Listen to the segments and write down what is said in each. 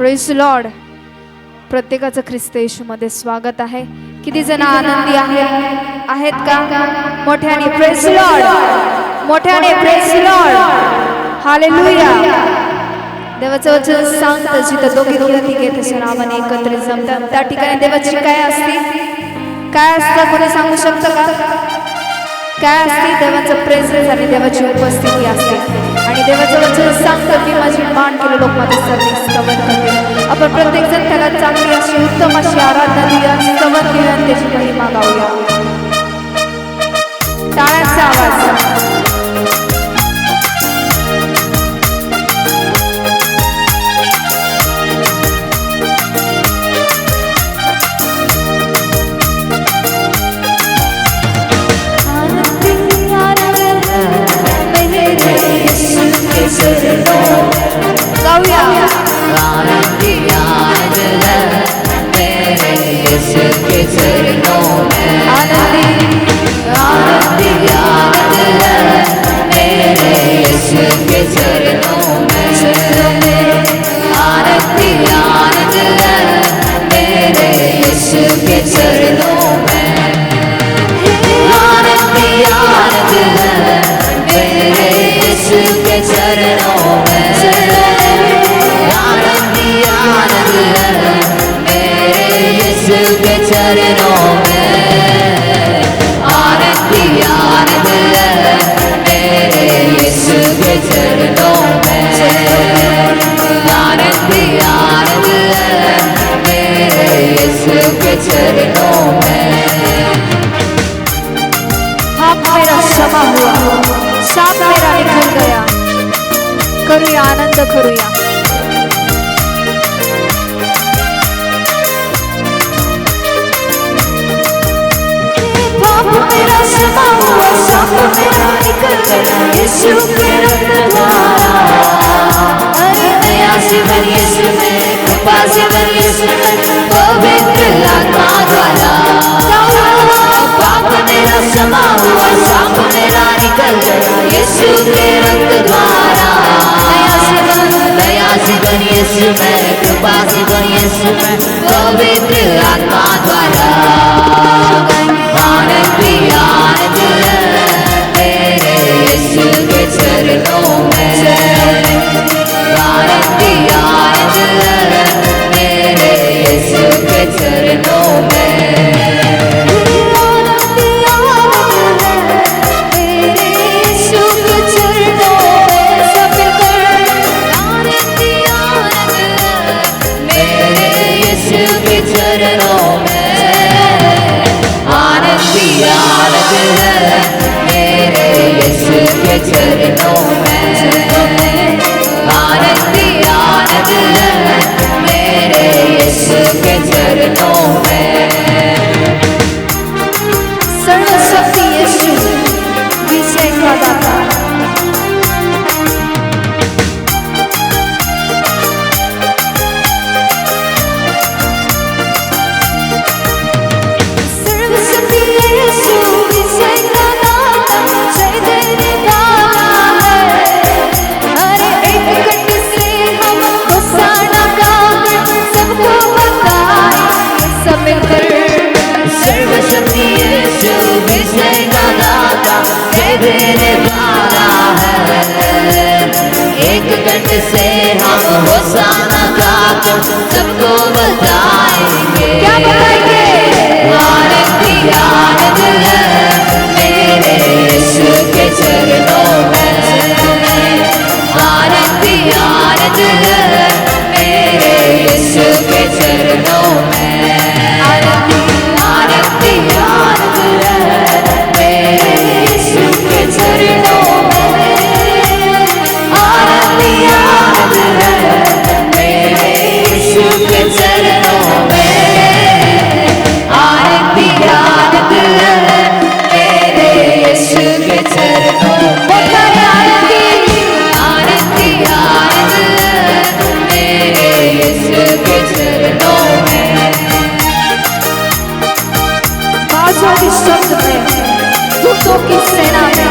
Praise Lord. प्रत्येकाचं ख्रिस्त येशूमध्ये स्वागत आहे. किती जण आनंदी आहेत का? मोठ्याने प्रेज लॉर्ड, मोठ्याने प्रेज लॉर्ड. हालेलुया. देवाचं वचन सांगतं जिथं दोघे तिघे तसे नावाने एकत्रित जमतात त्या ठिकाणी देवाची काय असते? काय असतं? कोणी सांगू शकतं का? काय असते? देवाचं प्रेझेन्स आणि देवाची उपस्थिती असते. आणि देवाचं वचन सांगतं की माझी मान केले लोक माझे सर्व स्तवन करतील. आपण प्रत्येक जण त्याला चांगली अशी उत्तम अशी आराधना देऊया, स्तवन देऊया, त्याची महिमा गाऊया. टाळ्यांचा आवाज. साप मेरा निकल गया. करूया आनंद करूया. पाप मेरा क्षमा हुआ, साप मेरा निकल गया यीशु के रक्त द्वारा. अरे नया जीवन यीशु में, कृपा जीवन यीशु में, पवित्र आत्मा द्वारा. पाप मेरा क्षमा हुआ, साप मेरा निकल गया यीशु के रक्त द्वारा. नया जीवन यीशु में, कृपा जीवन यीशु में, पवित्र आत्मा द्वारा. आनंद ही आनंद मेरे यीशु के चरणों में. आनंद ही आनंद मेरे यीशु के चरणों में. से हम होसाना गाकर सबको बताएंगे. क्या बताएंगे? आनंद ही आनंद है मेरे यीशु के चरणों में. आनंद ही आनंद है मेरे यीशु के चरणों में. आनंद ही आनंद है मेरे यीशु के चरणों में. शब्द में दूतों की सेना में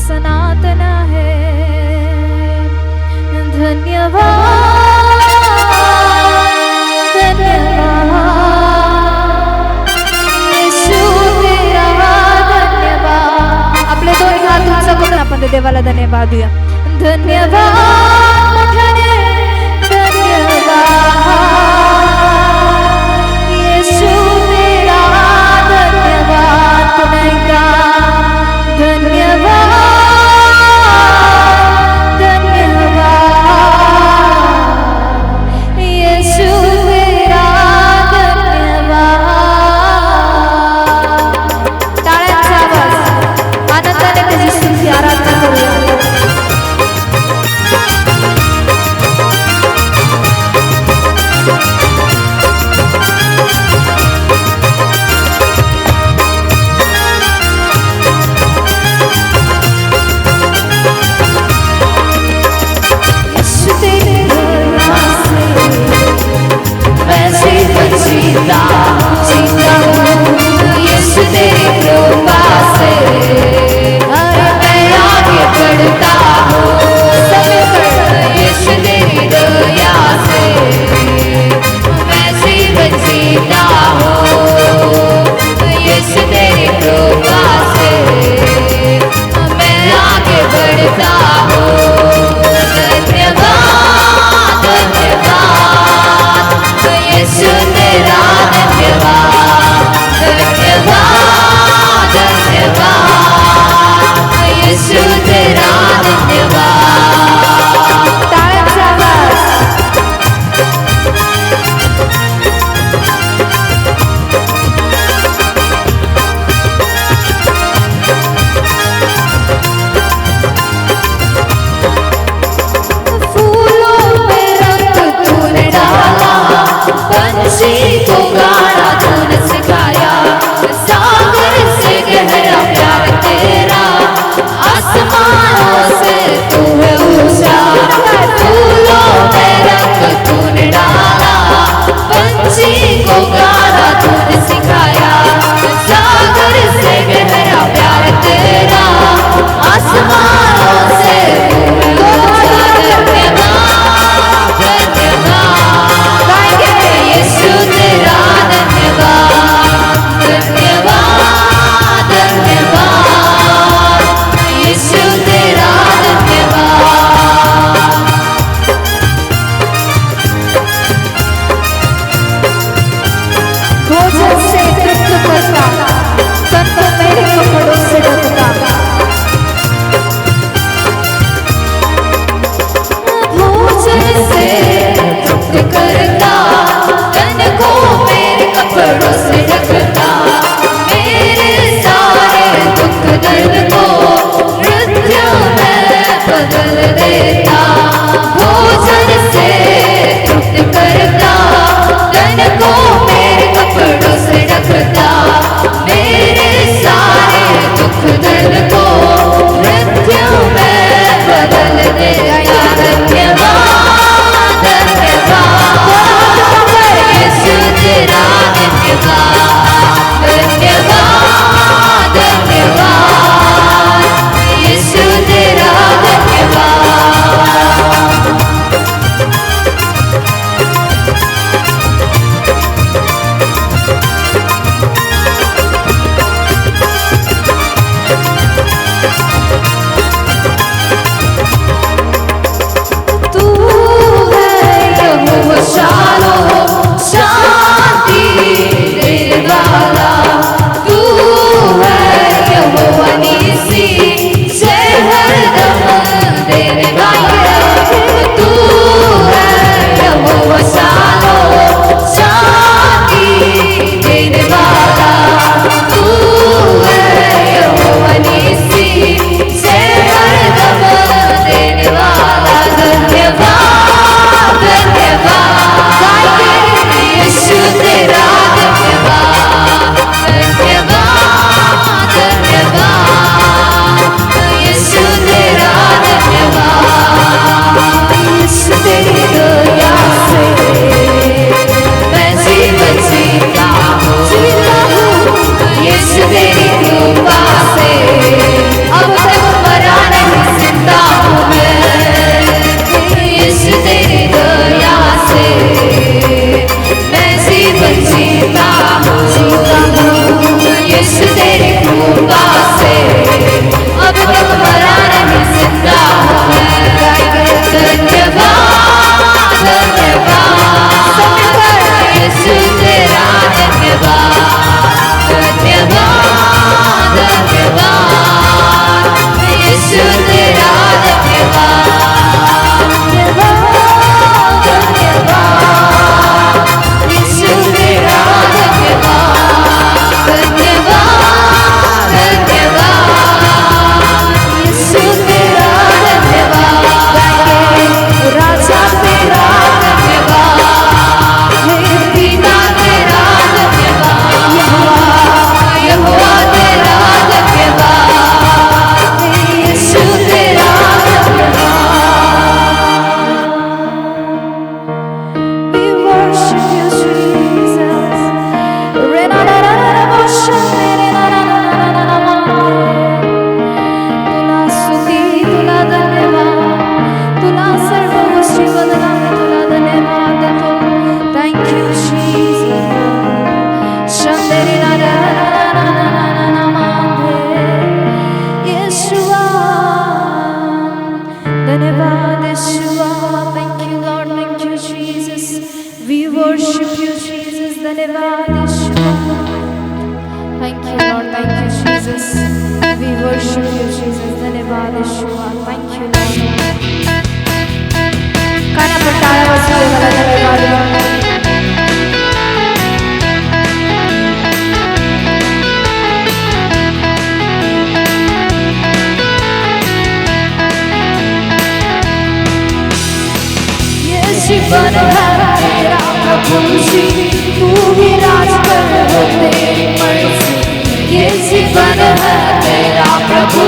सनातन है। धन्यवाद धन्यवाद येशू तेरा धन्यवाद। आपले दोन्ही हात उंच करून आपण त्या देवाला धन्यवाद देऊया। धन्यवाद मोठ्याने धन्यवाद येशू तेरा धन्यवाद। पुन्हा एकदा धन्यवाद धन्यवाद येशू तेरा धन्यवाद। टाळ्यांचा आवाज आनंदाने त्याची स्तुती आराधना करूया।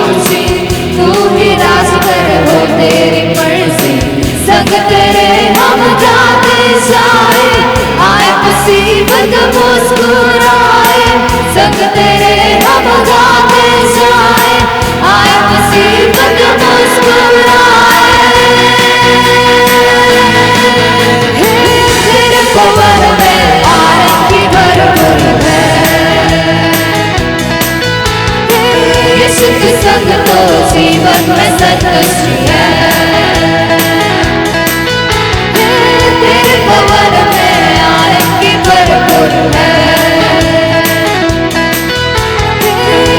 ऊंची, तू ही राज कर हो तेरी मर्जी। संग तेरे हम जाते जाए, आए मुसीबत मुस्कुराए। संग तेरे हम जाते जाए, आए मुसीबत मुस्कुराए। तेरे पवन में आनंद की भरपूर है, यीशु के संग तो जीवन में संतुष्टि है। तेरे पवन में आनंद की भरपूर है,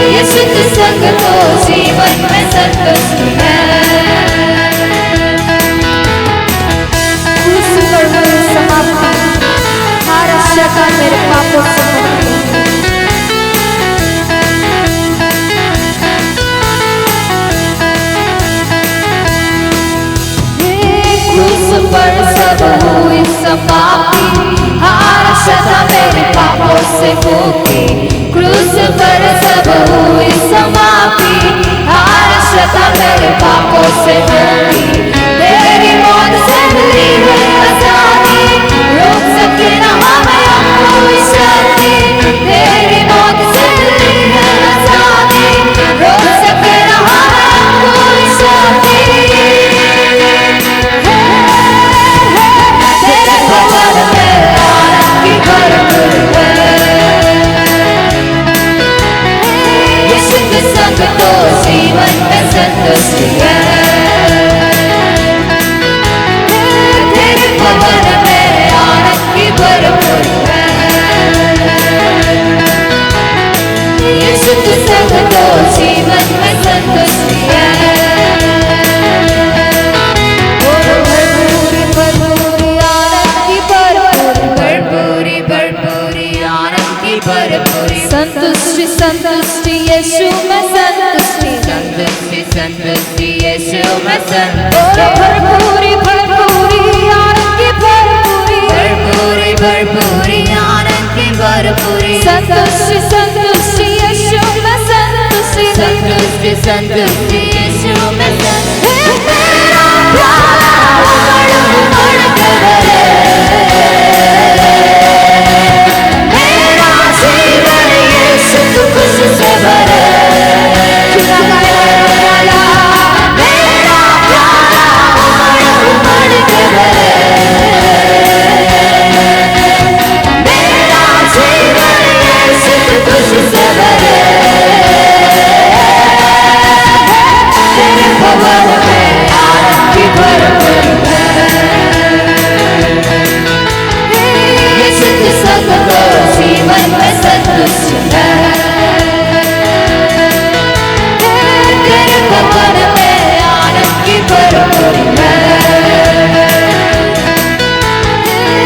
यीशु के संग तो जीवन में संतुष्टि है। समाप्ति, हर शता मेरे पापों से मुक्ति। क्रूस पर सब हुई समाप्ति, हर शता मेरे पापों से मुक्ति। क्रूस पर सब हुई समाप्ति, हर शता मेरे पापों से मुक्ति। तेरी मौत से मिली है आजादी, रोक सके न हमें अब कोई शक्ति। तेरी मौत से मिली है आजादी, रोक सके न हमें अब कोई शक्ति। तेरे पवन में आनंद की भरपूर है, यीशु के संग तो जीवन में संतुष्टि है। तेरे पवन में आनंद की भरपूर है, यीशु के संग तो जीवन में संतुष्टि है। भरपूरी भरपूरी आनंद की भरपूर, भरपूरी भरपूरी आनंद की भरपूरी। संतुष्टि संतुष्टि यीशु में संतुष्टि, संतुष्टि संतुष्टि यीशु में संतुष्टि। भरपूरी भरपूरी आनंद की भरपूरी, भरपूरी भरपूरी आनंद की भरपूरी। संतुष्टि संतुष्टि यीशु में संतुष्टि, संतुष्टि संतुष्टि यीशु में संतुष्टि। तेरा प्यार उमड़ उमड़ के भरे, मेरा जीवन यीशु की खुशी से भरे। मेरा प्यार उमड़ उमड़ के भरे, मेरा जीवन यीशु की खुशी से भरे। तेरे पवन में आनंद की भरपूर है, यीशु के संग तो जीवन में संतुष्टि है। तेरे पवन में आनंद की भरपूर है,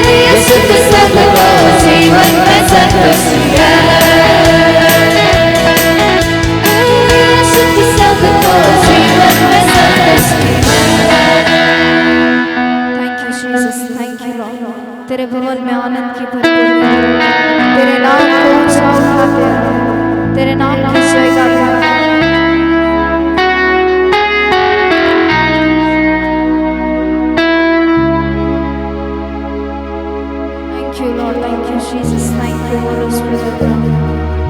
यीशु के संग तो जीवन में संतुष्टि है। यीशु के संग तो जीवन में संतुष्टि है। Thank you Jesus, thank you Lord. तेरे भवन में आनंद की भरपूरी है, तेरे नाम को ऊंचा उठाते हैं, तेरे नाम की जय गाते हैं। Thank you Lord, thank you Jesus, thank you Holy Spirit.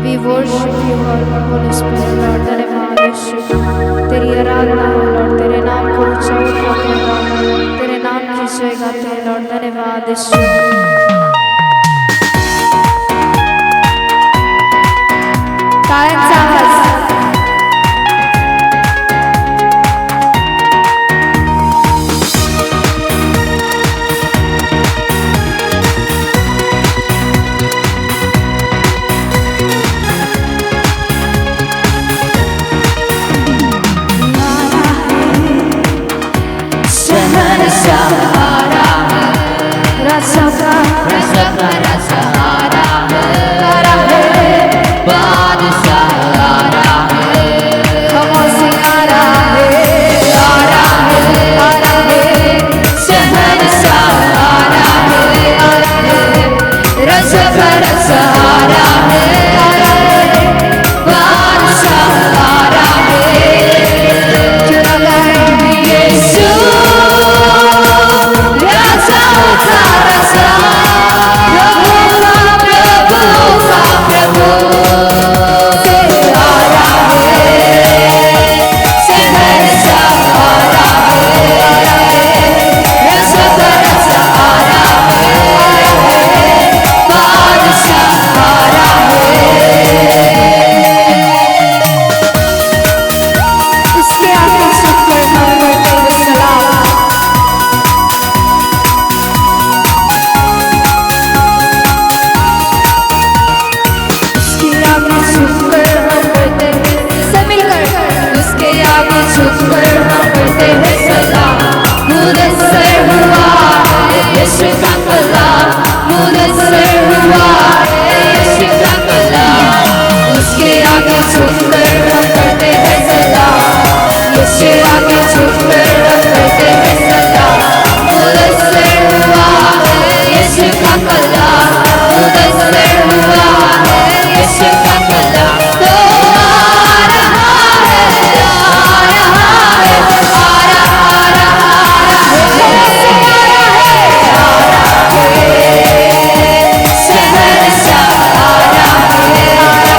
We worship you Holy Spirit Lord, तेरे महादेव तेरी आराधना हो Lord, तेरे नाम को ऊंचा उठाते हैं Lord, तेरे नाम की जय गाते हैं Lord, धन्यवाद यीशु। टाळ्यांचा आवाज। शहंशाह आ रहा है, राजा का छुपकर हम करते हैं सलाम। मुदस्सर हुआ है यीशु का कलाम, मुदस्सर हुआ है यीशु का कलाम। उसके आगे छुपकर हम करते हैं सलाम, यीशु आगे छुपकर हम करते हैं सलाम। मुदस्सर हुआ है यीशु का कलाम, मुदस्सर हुआ है यीशु का कलाम। तो आ रहा है, आ रहा है, आ रहा, आ रहा, आ रहा है, शहंशाह आ रहा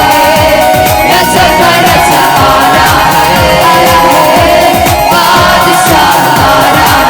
है, राजा का राजा आ रहा है, बादशाह आ रहा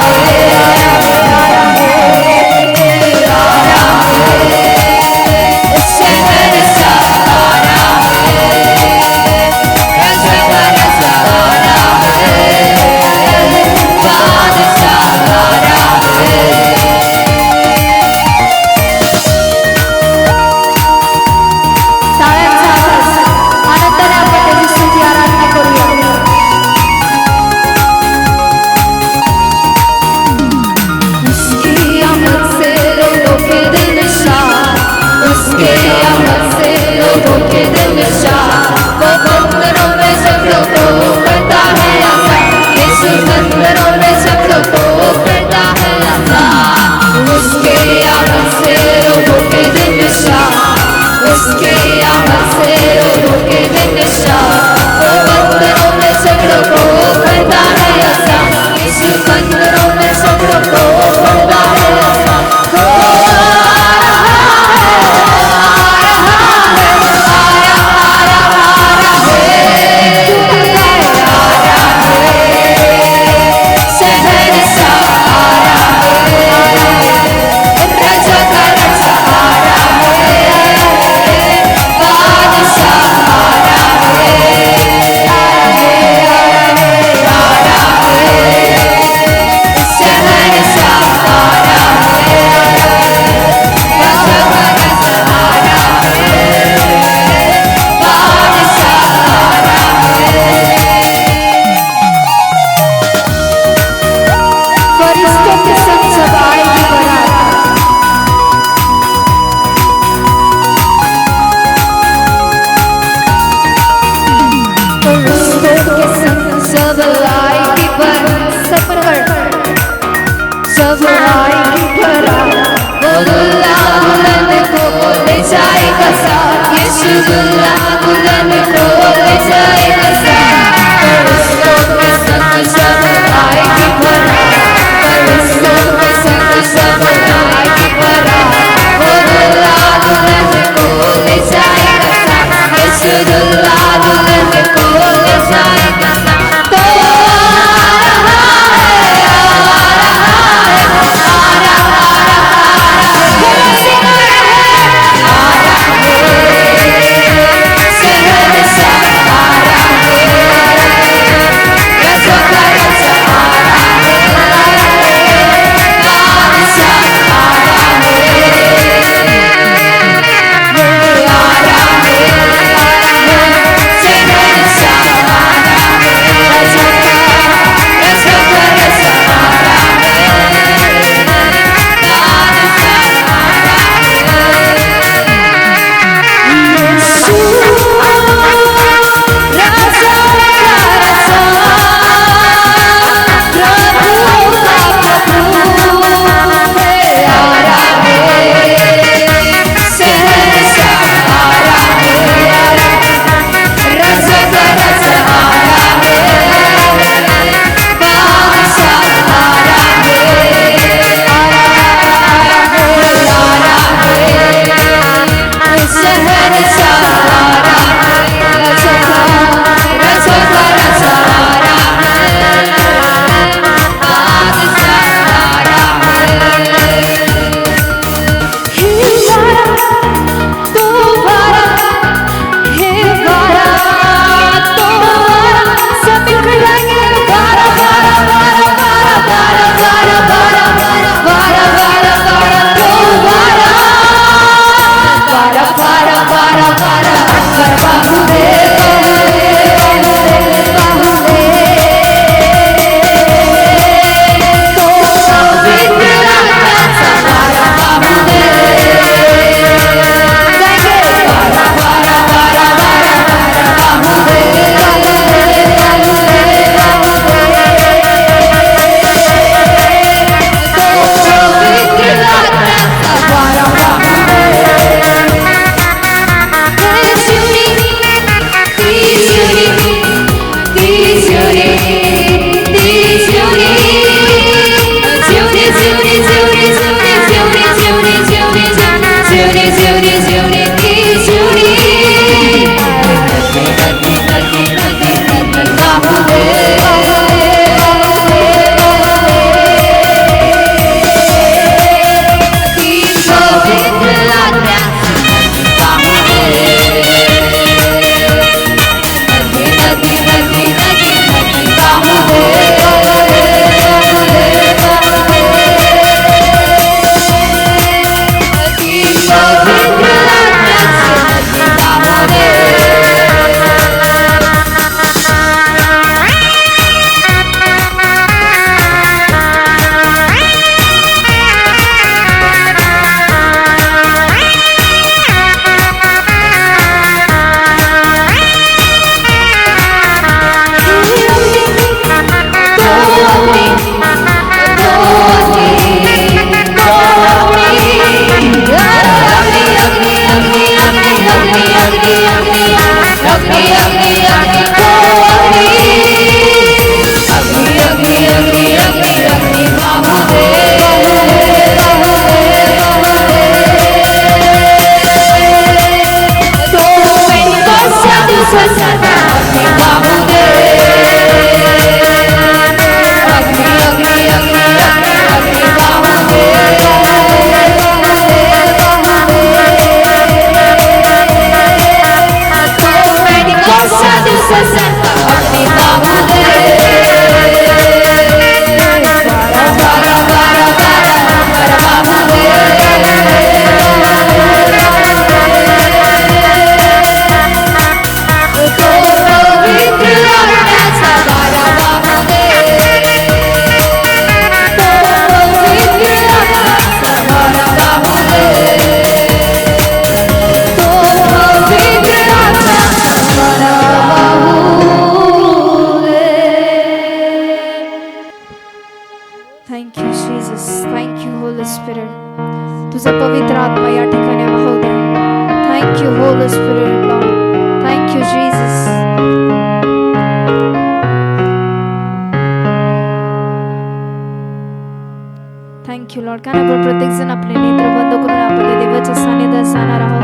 थँक्यू लॉर्ड. कारण आपण प्रत्येक जण आपले नेत्र बंद करून आपण त्या देवाच्या सानिध्यात जाणार आहोत.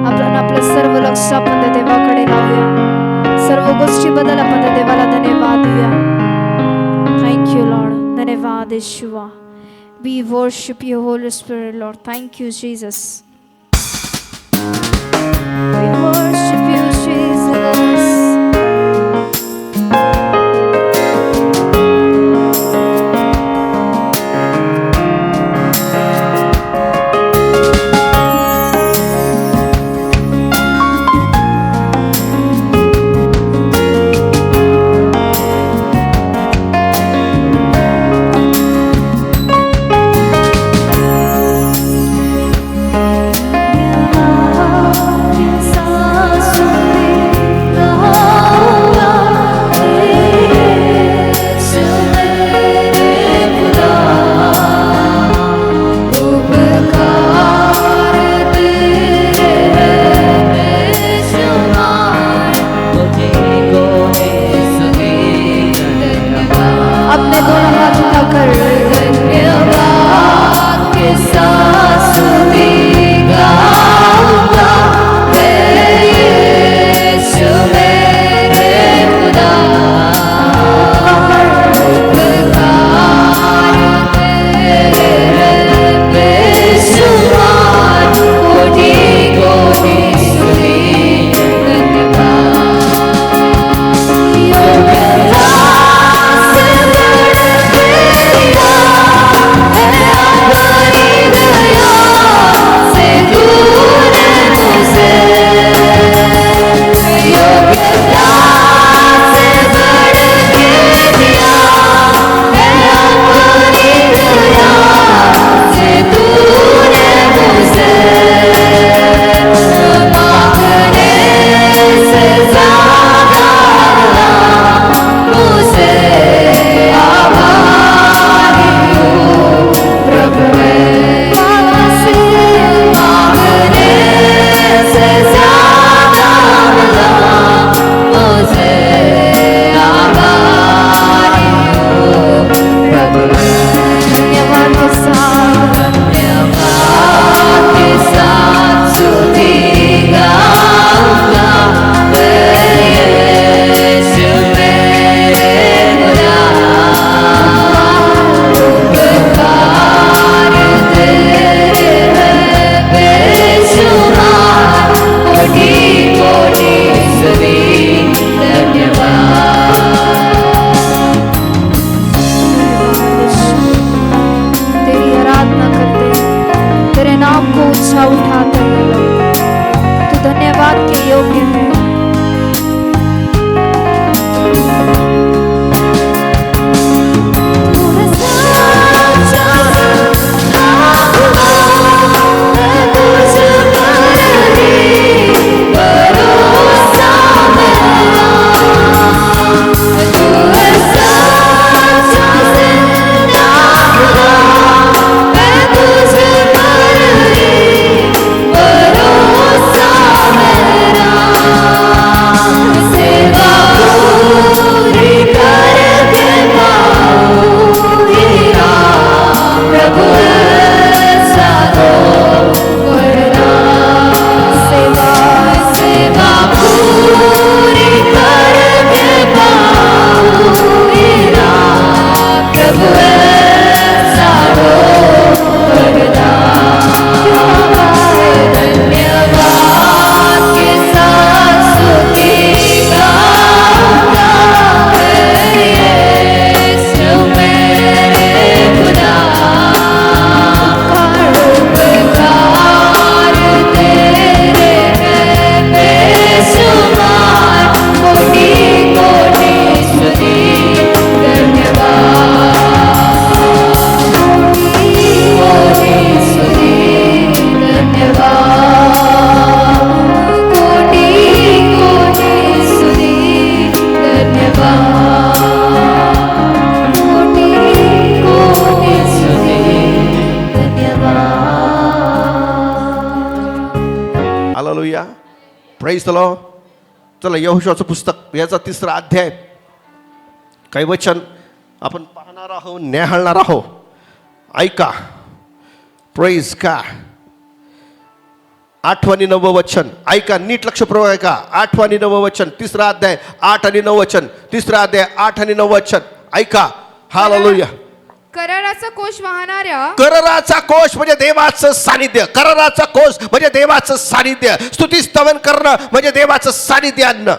आपण आपलं सर्व लक्ष आपण त्या देवाकडे लावूया. सर्व गोष्टीबद्दल आपण त्या देवाला धन्यवाद देऊया. Thank you Lord. धन्यवाद येशुवा. We worship you, Holy Spirit, Lord. Thank you, Jesus. We worship you, Jesus. Hallelujah. Praise the Lord. चला यहोशूआचं पुस्तक याचा 3रा अध्याय काही वचन आपण पाहणार आहोत, न्याहाळणार आहोत. ऐका. प्रेज का 8 आणि 9 वचन ऐका, नीट लक्षपूर्वक ऐका. 8 आणि 9 वचन, 3रा अध्याय 8 आणि 9 वचन, 3रा अध्याय 8 आणि 9 वचन ऐका. हालेलुया. कराराचा कोश वाहणाऱ्या, कराराचा कोश म्हणजे देवाचं सानिध्य. कराराचा कोश म्हणजे देवाचं सानिध्य. स्तुती स्तवन करणं म्हणजे देवाचं सानिध्य आणणं.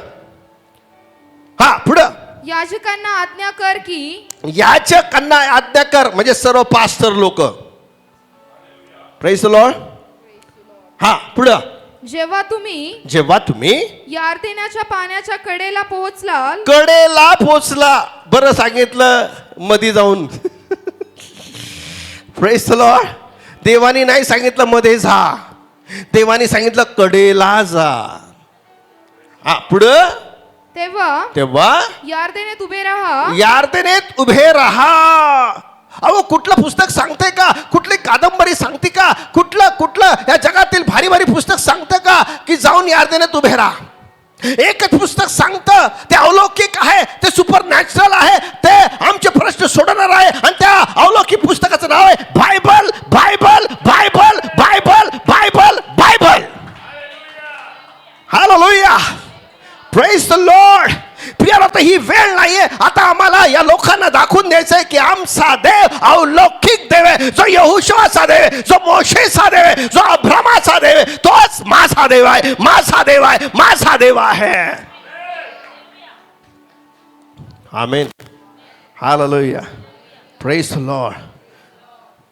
हा पुढं. याजकांना आज्ञा कर की, याजकांना आज्ञा कर म्हणजे सर्व पास्टर लोक. Praise the Lord. हा पुढं. जेव्हा तुम्ही यार्देनाच्या पाण्याच्या कडेला पोहोचलाल, कडेला पोचला. बरं सांगितलं मध्ये जाऊन. Praise the Lord. देवानी नाही सांगितलं मध्ये जा, देवानी सांगितलं कडेला जा. हा पुढं. तेव्हा यार्देनेत उभे राहा. यार्देनेत उभे राहा. अहो कुठलं पुस्तक सांगते का, कुठली कादंबरी सांगते का, कुठलं या जगातील भारी भारी पुस्तक सांगतं का की जाऊन यार्देनेत उभे राहा. एकच पुस्तक सांगतं, ते अलौकिक आहे, ते सुपर नॅचरल आहे, ते आमचे प्रश्न सोडवणार आहे. आणि त्या अलौकिक पुस्तकाचं नाव आहे Bible. Bible Bible Bible Bible Bible. Hallelujah. Praise the Lord. प्रियाला तर ही वेळ नाहीये आता आम्हाला या लोकांना दाखवून द्यायचंय की आमचा देव अलौकिक देव आहे. जो यहोशुआचा देव आहे, जो मोशेचा देव आहे, जो अब्रामाचा देव आहे, तोच माझा देव आहे, माझा देव आहे, माझा देव आहे. Amen. Hallelujah. Praise the Lord.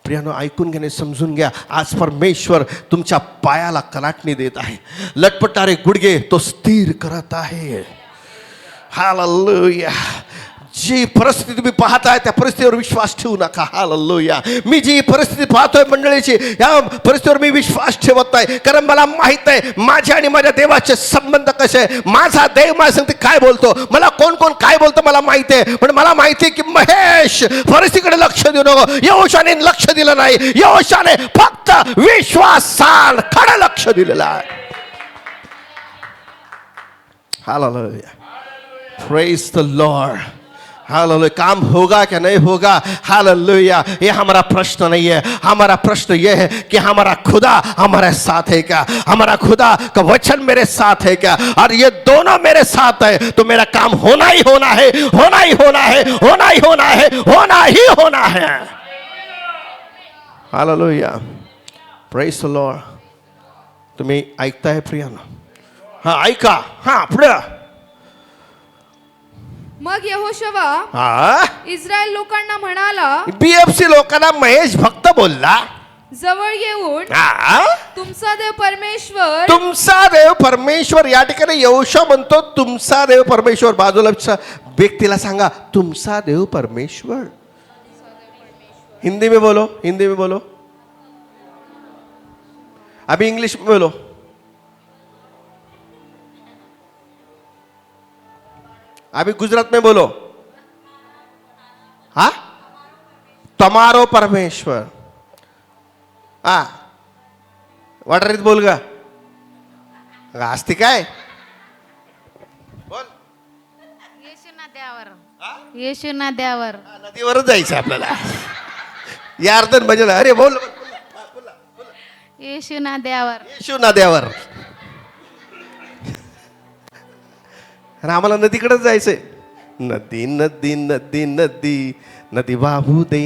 प्रियानो ऐकून घेणे, समजून घ्या. आज परमेश्वर तुमच्या पायाला कलाटणी देत आहे. लटपटारे गुडघे तो स्थिर करत आहे. हालेलुया. जी परिस्थिती तुम्ही पाहताय त्या परिस्थितीवर विश्वास ठेवू नका. हालेलुया. मी जी परिस्थिती पाहतोय मंडळीची, या परिस्थितीवर मी विश्वास ठेवत नाही, कारण मला माहित आहे माझ्या आणि माझ्या देवाचे संबंध कसे आहे. माझा देव माझ्या सांगते काय बोलतो, मला कोण कोण काय बोलतो मला माहिती आहे. पण मला माहिती आहे की महेश परिस्थितीकडे लक्ष देऊ नको. यहोशाने लक्ष दिलं नाही, यहोशाने फक्त विश्वासाल खरं लक्ष दिलेलं आहे. Hallelujah. Praise the Lord. Hallelujah. काम होगा क्या नहीं होगा, हालेलुया, ये हमारा प्रश्न नहीं है. हमारा प्रश्न ये है कि हमारा खुदा हमारे साथ है क्या, हमारा खुदा का वचन मेरे साथ है क्या. और ये दोनों मेरे साथ है तो मेरा काम होना ही होना है, होना ही होना है, होना ही होना है, होना ही होना है. हालेलुया. Praise the Lord. तुम्ही ऐकताय प्रियानो? हा ऐका. हा पुढे. मग यहोशुआ हा इस्रायल लोकांना म्हणाला, बीएफसी लोकांना महेश भक्त बोलला, जवळ येऊन तुमचा देव परमेश्वर, तुमचा देव परमेश्वर. या ठिकाणी यहोशुआ म्हणतो तुमचा देव परमेश्वर. बाजूला व्यक्तीला सांगा तुमचा देव परमेश्वर. हिंदी में बोलो, हिंदी में बोलो. अभी इंग्लिश में बोलो. अभी गुजरात में बोलो. हा तमारो परमेश्वर. हा वाटरीत बोल गा. असते काय बोल. येशू नद्यावर नदीवरच जायचं आपल्याला. यार्दन म्हणजे अरे बोल. येशू नद्यावर. येशू नद्यावर. आणि आम्हाला नदीकडेच जायचंय. नदी नदी नदी नदी नदी वाहू दे.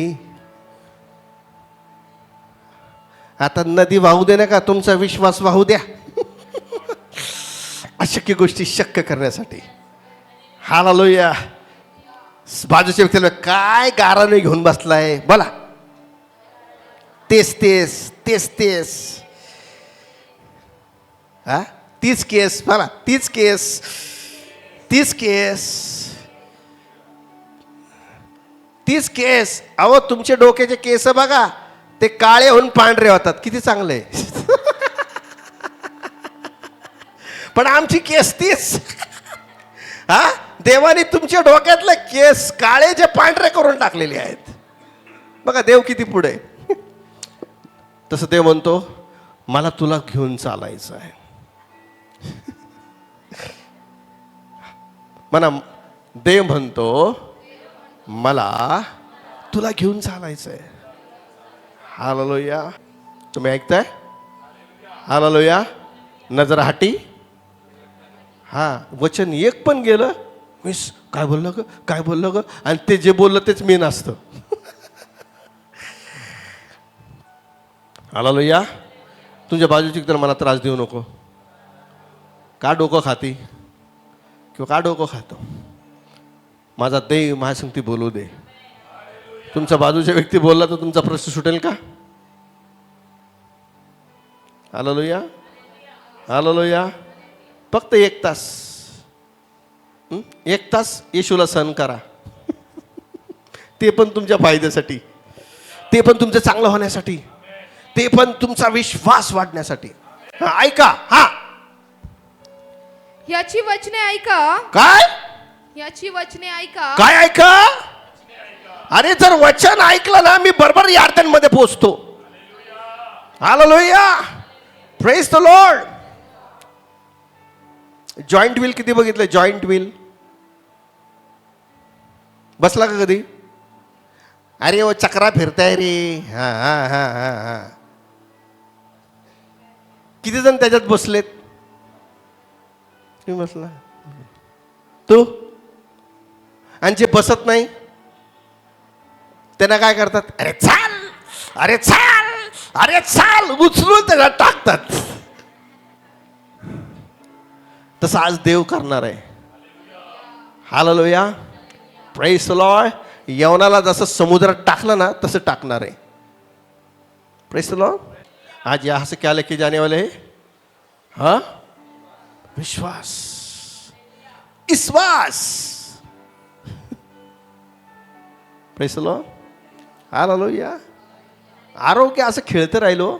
आता नदी वाहू दे ना का तुमचा विश्वास वाहू द्या. अशक्य गोष्टी शक्य करण्यासाठी. हालेलुया. बाजूच्या व्यक्तीला काय गाराने घेऊन बसलाय बोला. तेच तेच तेच तेच. हा तीच केस बोला. तीच केस तीच केस तीच केस. अहो तुमचे डोक्याचे केस बघा, ते काळे होऊन पांढरे होतात. किती चांगले. पण आमची केस तीच. हा देवाने तुमच्या डोक्यातले केस काळे जे पांढरे करून टाकलेले आहेत. बघा देव किती पुढे. तसं देव म्हणतो मला तुला घेऊन चालायचं आहे. म्हणा देव म्हणतो मला तुला घेऊन चालायचंय. हालेलुया. तुम्ही ऐकताय? हालेलुया. नजर हाटी. हा, वचन एक पण गेलं, मिस काय बोललं ग, काय बोललं ग, आणि ते जे बोललं तेच मी नसतं. हालेलुया. तुझ्या बाजूची तर मला त्रास देऊ नको. का डोकं खाती किंवा का डोकं खातो? माझा देव माझ्या संगती बोलू दे. तुमच्या बाजूच्या व्यक्ती बोलला तर तुमचा प्रश्न सुटेल का? हालेलुया. हालेलुया. फक्त 1 तास, 1 तास येशूला सहन करा. ते पण तुमच्या फायद्यासाठी, ते पण तुमचं चांगलं होण्यासाठी, ते पण तुमचा विश्वास वाढण्यासाठी. ऐका. हा, याची वचने ऐका. काय? याची वचने ऐका. काय ऐका? अरे जर वचन ऐकलं ना, मी बरोबर यार्दनमध्ये पोहोचतो. Hallelujah. Praise the Lord. Joint wheel किती बघितलं? जॉईंट व्हील बसला का कधी? अरे वो चक्रा फिरताय रे. हा हा हा हा हा. किती जण त्याच्यात बसलेत? तुम्ही बसला तू. आणि जे बसत नाही त्यांना काय करतात? अरे चाल, अरे चाल, अरे चाल, उचलून त्याला टाकतात. तसं आज देव करणार आहे. हालेलुया. Praise the Lord. यवनाला जसं समुद्रात टाकलं ना तसं टाकणार आहे. Praise the Lord. आज यहाँ से क्या लेके जाने वाले हैं? हाँ, विश्वास, विश्वास. Praise the Lord. हालेलुया. आरोग्य असं खेळतं राहिलो.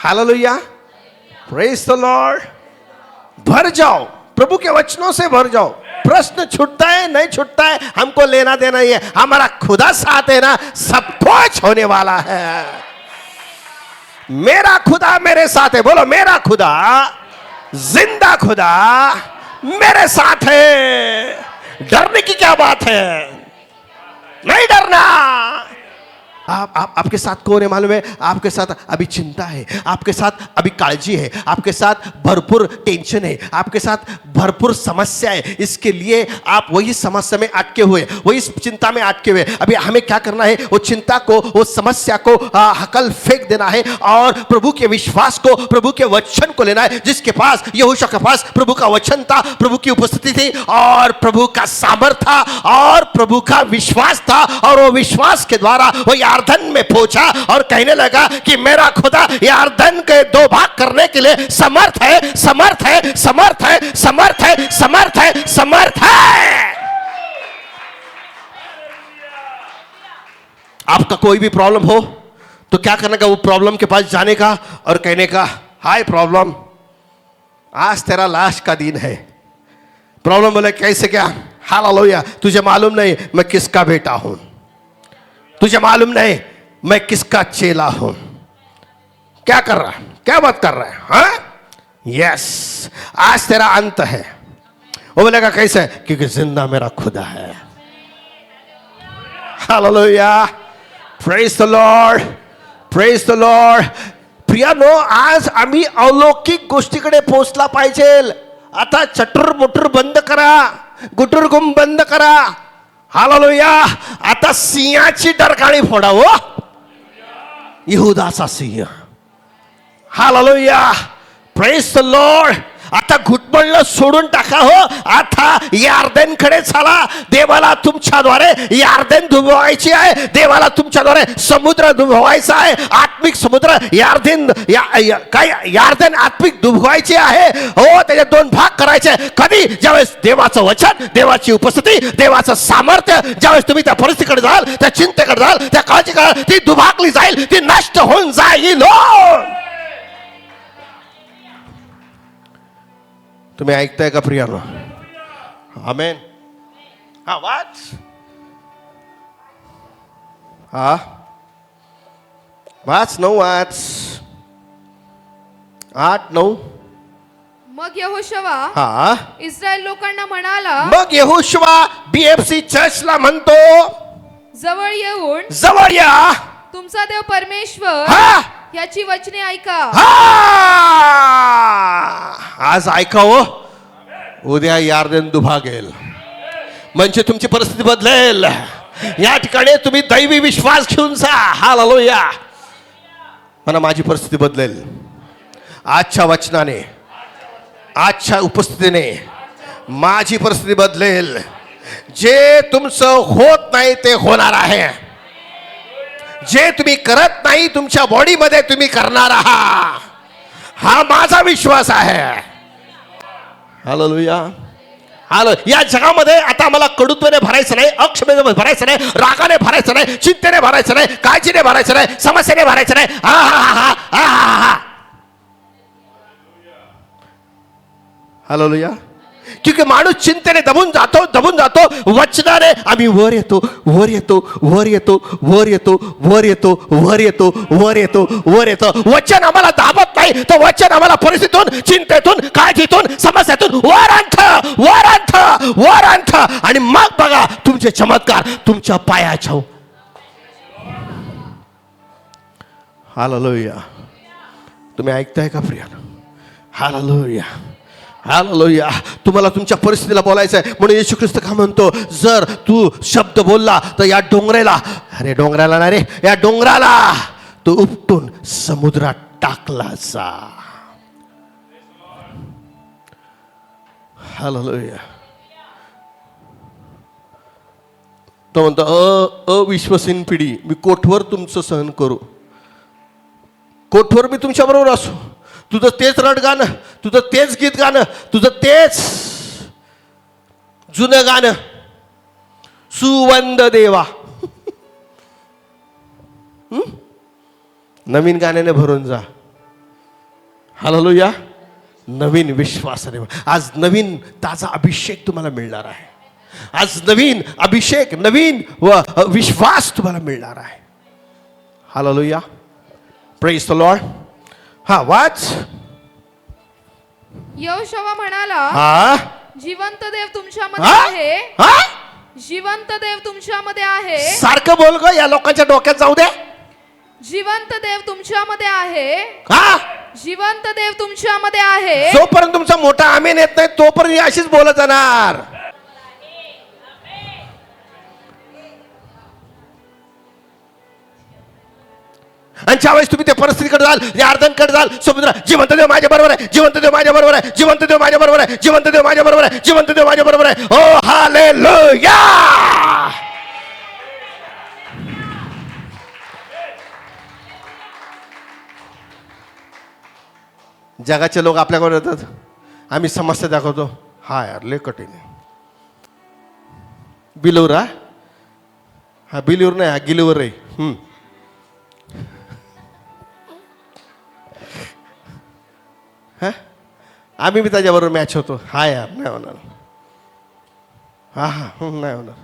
हालेलुया. Praise the Lord. भर जाओ, प्रभु के वचनों से भर जाओ. प्रश्न छूटता है नहीं छूटता है हमको लेना देना ही है. हमारा खुदा साथ है ना, सब कुछ होने वाला है. मेरा खुदा मेरे साथ है. बोलो, मेरा खुदा, जिंदा खुदा मेरे साथ है. डरने की क्या बात है? नहीं डरना. आपके साथ कौन है मालूम है? आपके साथ अभी चिंता है, आपके साथ अभी काळजी है, आपके साथ भरपूर टेंशन है, आपके साथ भरपूर समस्या है. इसके लिए आप वही समस्या में अटके हुए, वही चिंता में अटके हुए. अभी हमें क्या करना है? वो चिंता को, वो समस्या को हकल फेंक देना है और प्रभु के विश्वास को, प्रभु के वचन को लेना है. जिसके पास, यहोशू के पास प्रभु का वचन था, प्रभु की उपस्थिति थी और प्रभु का सामर्थ था और प्रभु का विश्वास था. और वो विश्वास के द्वारा वो यार्दन में पहुंचा और कहने लगा कि मेरा खुदा यार्दन के 2 भाग करने के लिए समर्थ है, समर्थ है, समर्थ है, समर्थ है, समर्थ है, समर्थ है. आपका कोई भी प्रॉब्लम हो तो क्या करने का? वो प्रॉब्लम के पास जाने का और कहने का, हाय प्रॉब्लम, आज तेरा लास्ट का दिन है. प्रॉब्लम बोले, कैसे क्या? हालेलुया. तुझे मालूम नहीं मैं किसका बेटा हूं, तुझे मालूम नहीं मैं किसका चेला हूं. क्या कर रहा है? क्या बात कर रहा है? हाँ, यस, आज तेरा अंत है. वो बोलेगा कैसे? क्योंकि जिंदा मेरा खुदा है. Hallelujah. Praise the Lord. Praise the Lord. प्रियानो, आज आम्ही अलौकिक गोष्टीकडे पोहोचला पाहिजे. आता चटुर मुटुर बंद करा, गुटुरगुम बंद करा. हालेलुया. आता सिंहाची डरकाळी फोडा. हो, यहूदाचा सिंह. हालेलुया. Praise the Lord. आता घुटमळलं सोडून टाका. हो, आता यार्दनकडे चला. देवाला तुमच्याद्वारे यार्दन धुवायची आहे. देवाला तुमच्याद्वारे समुद्र धुवायचा आहे. आत्मिक समुद्र यार्दन, काय यार्दन आत्मिक धुवायची आहे. हो, त्याचे 2 भाग करायचे. कधी? ज्यावेळेस देवाचं वचन, देवाची उपस्थिती, देवाचं सामर्थ्य, ज्यावेळेस तुम्ही त्या परिस्थितीकडे जाल, त्या चिंतेकडे जाल, त्या काळजीकडे, ती दुभागली जाईल, ती नष्ट होऊन जाईल. तुम्ही ऐकताय का प्रियानो? आमेन. हा, वाच. हा, वाच. 9 वाच. 8, 9. मग यहोशुवा हा, इस्रायल लोकांना म्हणाला. मग यहोशुवा BFC चर्चला म्हणतो, जवळ येऊन जवळ या. तुमचा देव परमेश्वर हा याची वचने ऐका. हा आज ऐकावं, उद्या यार्दन दुभागेल, म्हणजे तुमची परिस्थिती बदलेल. या ठिकाणी तुम्ही दैवी विश्वास घेऊन जा. हालेलुया. म्हणा माझी परिस्थिती बदलेल आजच्या वचनाने, आजच्या उपस्थितीने माझी परिस्थिती बदलेल. जे तुमचं होत नाही ते होणार आहे. जे तुम्ही करत नाही तुमच्या बॉडीमध्ये तुम्ही करणार आहात. हा माझा विश्वास आहे. हालेलुया. हालो, या जगामध्ये आता मला कडूत्वाने भरायचं नाही, अक्षमेने भरायचं नाही, रागाने भरायचं नाही, चिंतेने भरायचं नाही, काळजीने भरायचं नाही, समस्येने भरायचं नाही. हा हा हा हा हा हा. हालेलुया. क्योंकि माणूस चिंतेने दबून जातो. वचनाने आम्ही वर येतो. वचन आम्हाला दाबत नाही, तर वचन आम्हाला परिस्थितीतून, चिंतेतून, काळजीतून, समस्यातून वर आणत. आणि मग बघा तुमचे चमत्कार तुमच्या पायाच्या. हालेलुया. तुम्ही ऐकताय का प्रियानो? हालेलुया. हालेलुया. तुम्हाला तुमच्या परिस्थितीला बोलायचं आहे, म्हणून येशू ख्रिस्त का म्हणतो, जर तू शब्द बोलला तर या डोंगराला नाही रे, या डोंगराला तू उपटून समुद्रात टाकला जा. हालेलुया. तो म्हणतो अविश्वसीन पिढी, मी कोठवर तुमचं सहन करू, कोठवर मी तुमच्या बरोबर असू. तुझं तेच रड गाणं, तुझं तेच गीत गाणं, तुझं तेच जुनं गाणं, सुवंद देवा. नवीन गाण्याने भरून जा. हालेलुया. नवीन विश्वासाने. आज नवीन ताजा अभिषेक तुम्हाला मिळणार आहे. आज नवीन अभिषेक, नवीन विश्वास तुम्हाला मिळणार आहे. हालेलुया. Praise the Lord. हा वाच. यहोशुआ म्हणाला, हा जिवंत देव तुमच्यामध्ये आहे. हा जिवंत देव तुमच्यामध्ये आहे. सारखं बोल ग, या लोकांच्या डोक्यात जाऊ दे. जिवंत देव तुमच्यामध्ये आहे. हा जिवंत देव तुमच्यामध्ये आहे. जोपर्यंत तुमचा मोठा आमेन येत नाही तोपर्यंत अशीच बोलत जाणार. आणि ज्यावेळेस तुम्ही त्या परिस्थितीकडे जाल, या अर्धनकडे जाल, समुद्र, जिवंत देव माझ्या बरोबर आहे, जिवंत देव माझ्या बरोबर आहे, जिवंत देव माझ्या बरोबर आहे, जिवंत देव माझ्या बरोबर आहे, जिवंत देव माझ्या बरोबर आहे. ओ हालेलुया. जगाचे लोक आपल्याकडे येतात, आम्ही समस्या दाखवतो. हा यार लय कठीण आहे. बिलूर हा बिलूर नाही, हा गिलूवर आहे. हा आम्ही बी त्याच्याबरोबर मॅच होतो. हा यार नाही होणार. हा नाही होणार.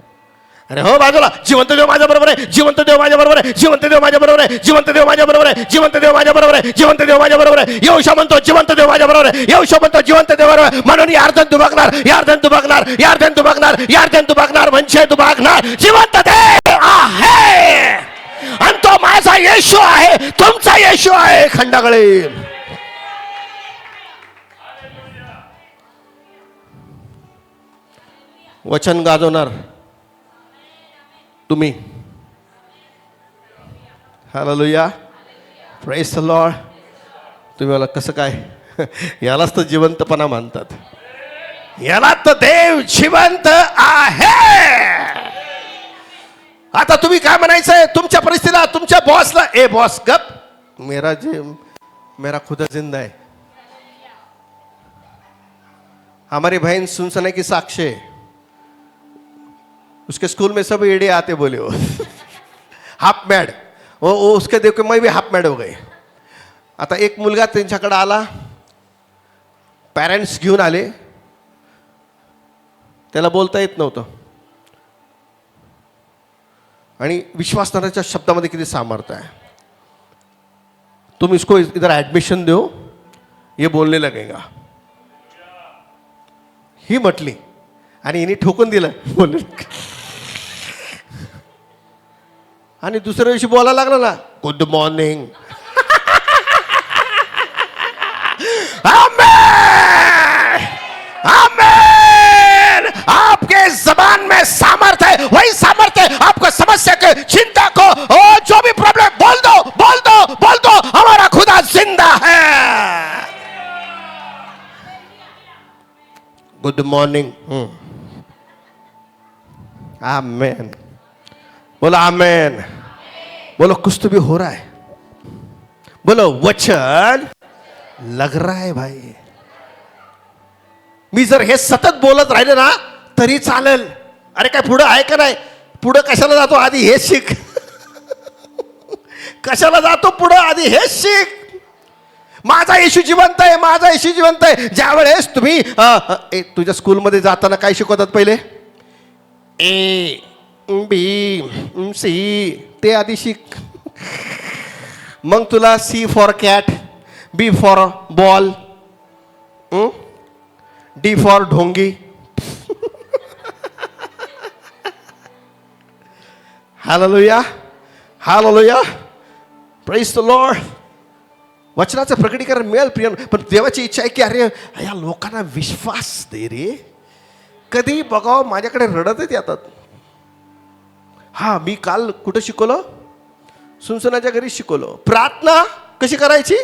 अरे हो बाजूला. जिवंत देव माझ्या बरोबर आहे, जिवंत देव माझ्या बरोबर आहे, जिवंत देव माझ्या बरोबर आहे, जिवंत देव माझ्या बरोबर आहे, जिवंत देव माझ्या बरोबर आहे, जिवंत देव माझ्या बरोबर आहे. यहोशुआ म्हणतो जिवंत देव माझ्या बरोबर आहे, यहोशुआ म्हणतो जिवंत देव बरोबर. म्हणून यार्दन दुभागणार, यार्दन दुभागणार, यार्दन दुभागणार, यार्दन दुभागणार, म्हणजे दुभागणार. जिवंत देव आहे आणि तो माझा येशू आहे, तुमचा येशू आहे. खंडागळे वचन गाजवणार तुम्ही. हालेलुया. Praise the Lord. तुम्ही मला कसं काय, यालाच तर जिवंतपणा मानतात. याला तर देव जिवंत आहे. आता तुम्ही काय म्हणायचंय तुमच्या परिस्थितीला, तुमच्या बॉसला, ए बॉस गप, मेरा खुदा जिंदा है. हमारी बहन सुनसने की साक्ष्य है, उसके स्कूल में सब एड़े आते बोले वो हाफ मॅड. वो उसके देख के मैं भी हाफ मॅड हो गई. आता एक मुलगा त्यांच्याकडे आला, पॅरेंट्स घेऊन आले, त्याला बोलता येत नव्हतं. आणि विश्वासनाच्या शब्दामध्ये किती सामर्थ्य आहे. तुम इसको इधर एडमिशन दो, ये बोलने लगेगा. ही म्हटली आणि हिने ठोकून दिलं. बोलले आणि दुसऱ्या दिवशी बोलायला लागला ना, गुड मॉर्निंग. आमेन, आमेन. आपके जबान में सामर्थ्य है, वही सामर्थ्य आपको समस्या के, चिंता को, ओ जो भी प्रॉब्लम, बोल दो, बोल दो, बोल दो, हमारा खुदा जिंदा है. Good morning. आमेन. बोलो आमेन. बोलो कुछ तो भी हो रहा है. बोलो वचन लग रहा है भाई. मी जर हे सतत बोलत राहिले ना तरी चालेल. अरे काय पुढं आहे का नाही? पुढं कशाला जातो? आधी हे शिक. कशाला जातो पुढं? आधी हे शिक. माझा येशू जिवंत आहे, माझा येशू जिवंत आहे. ज्या वेळेस तुम्ही तुझ्या स्कूलमध्ये जाताना काय शिकवतात पहिले? ए बी सी, ते आधी शिक. मग तुला C for cat, B for ball, D for ढोंगी. Hallelujah, hallelujah, praise the Lord. वचनाचं प्रकटीकरण मिळेल प्रिय, पण देवाची इच्छा आहे की अरे या लोकांना विश्वास दे रे. कधी बघावं माझ्याकडे रडतच येतात. हा, मी काल कुठं शिकवलं? सुनसनाच्या घरी शिकवलं. प्रार्थना कशी करायची?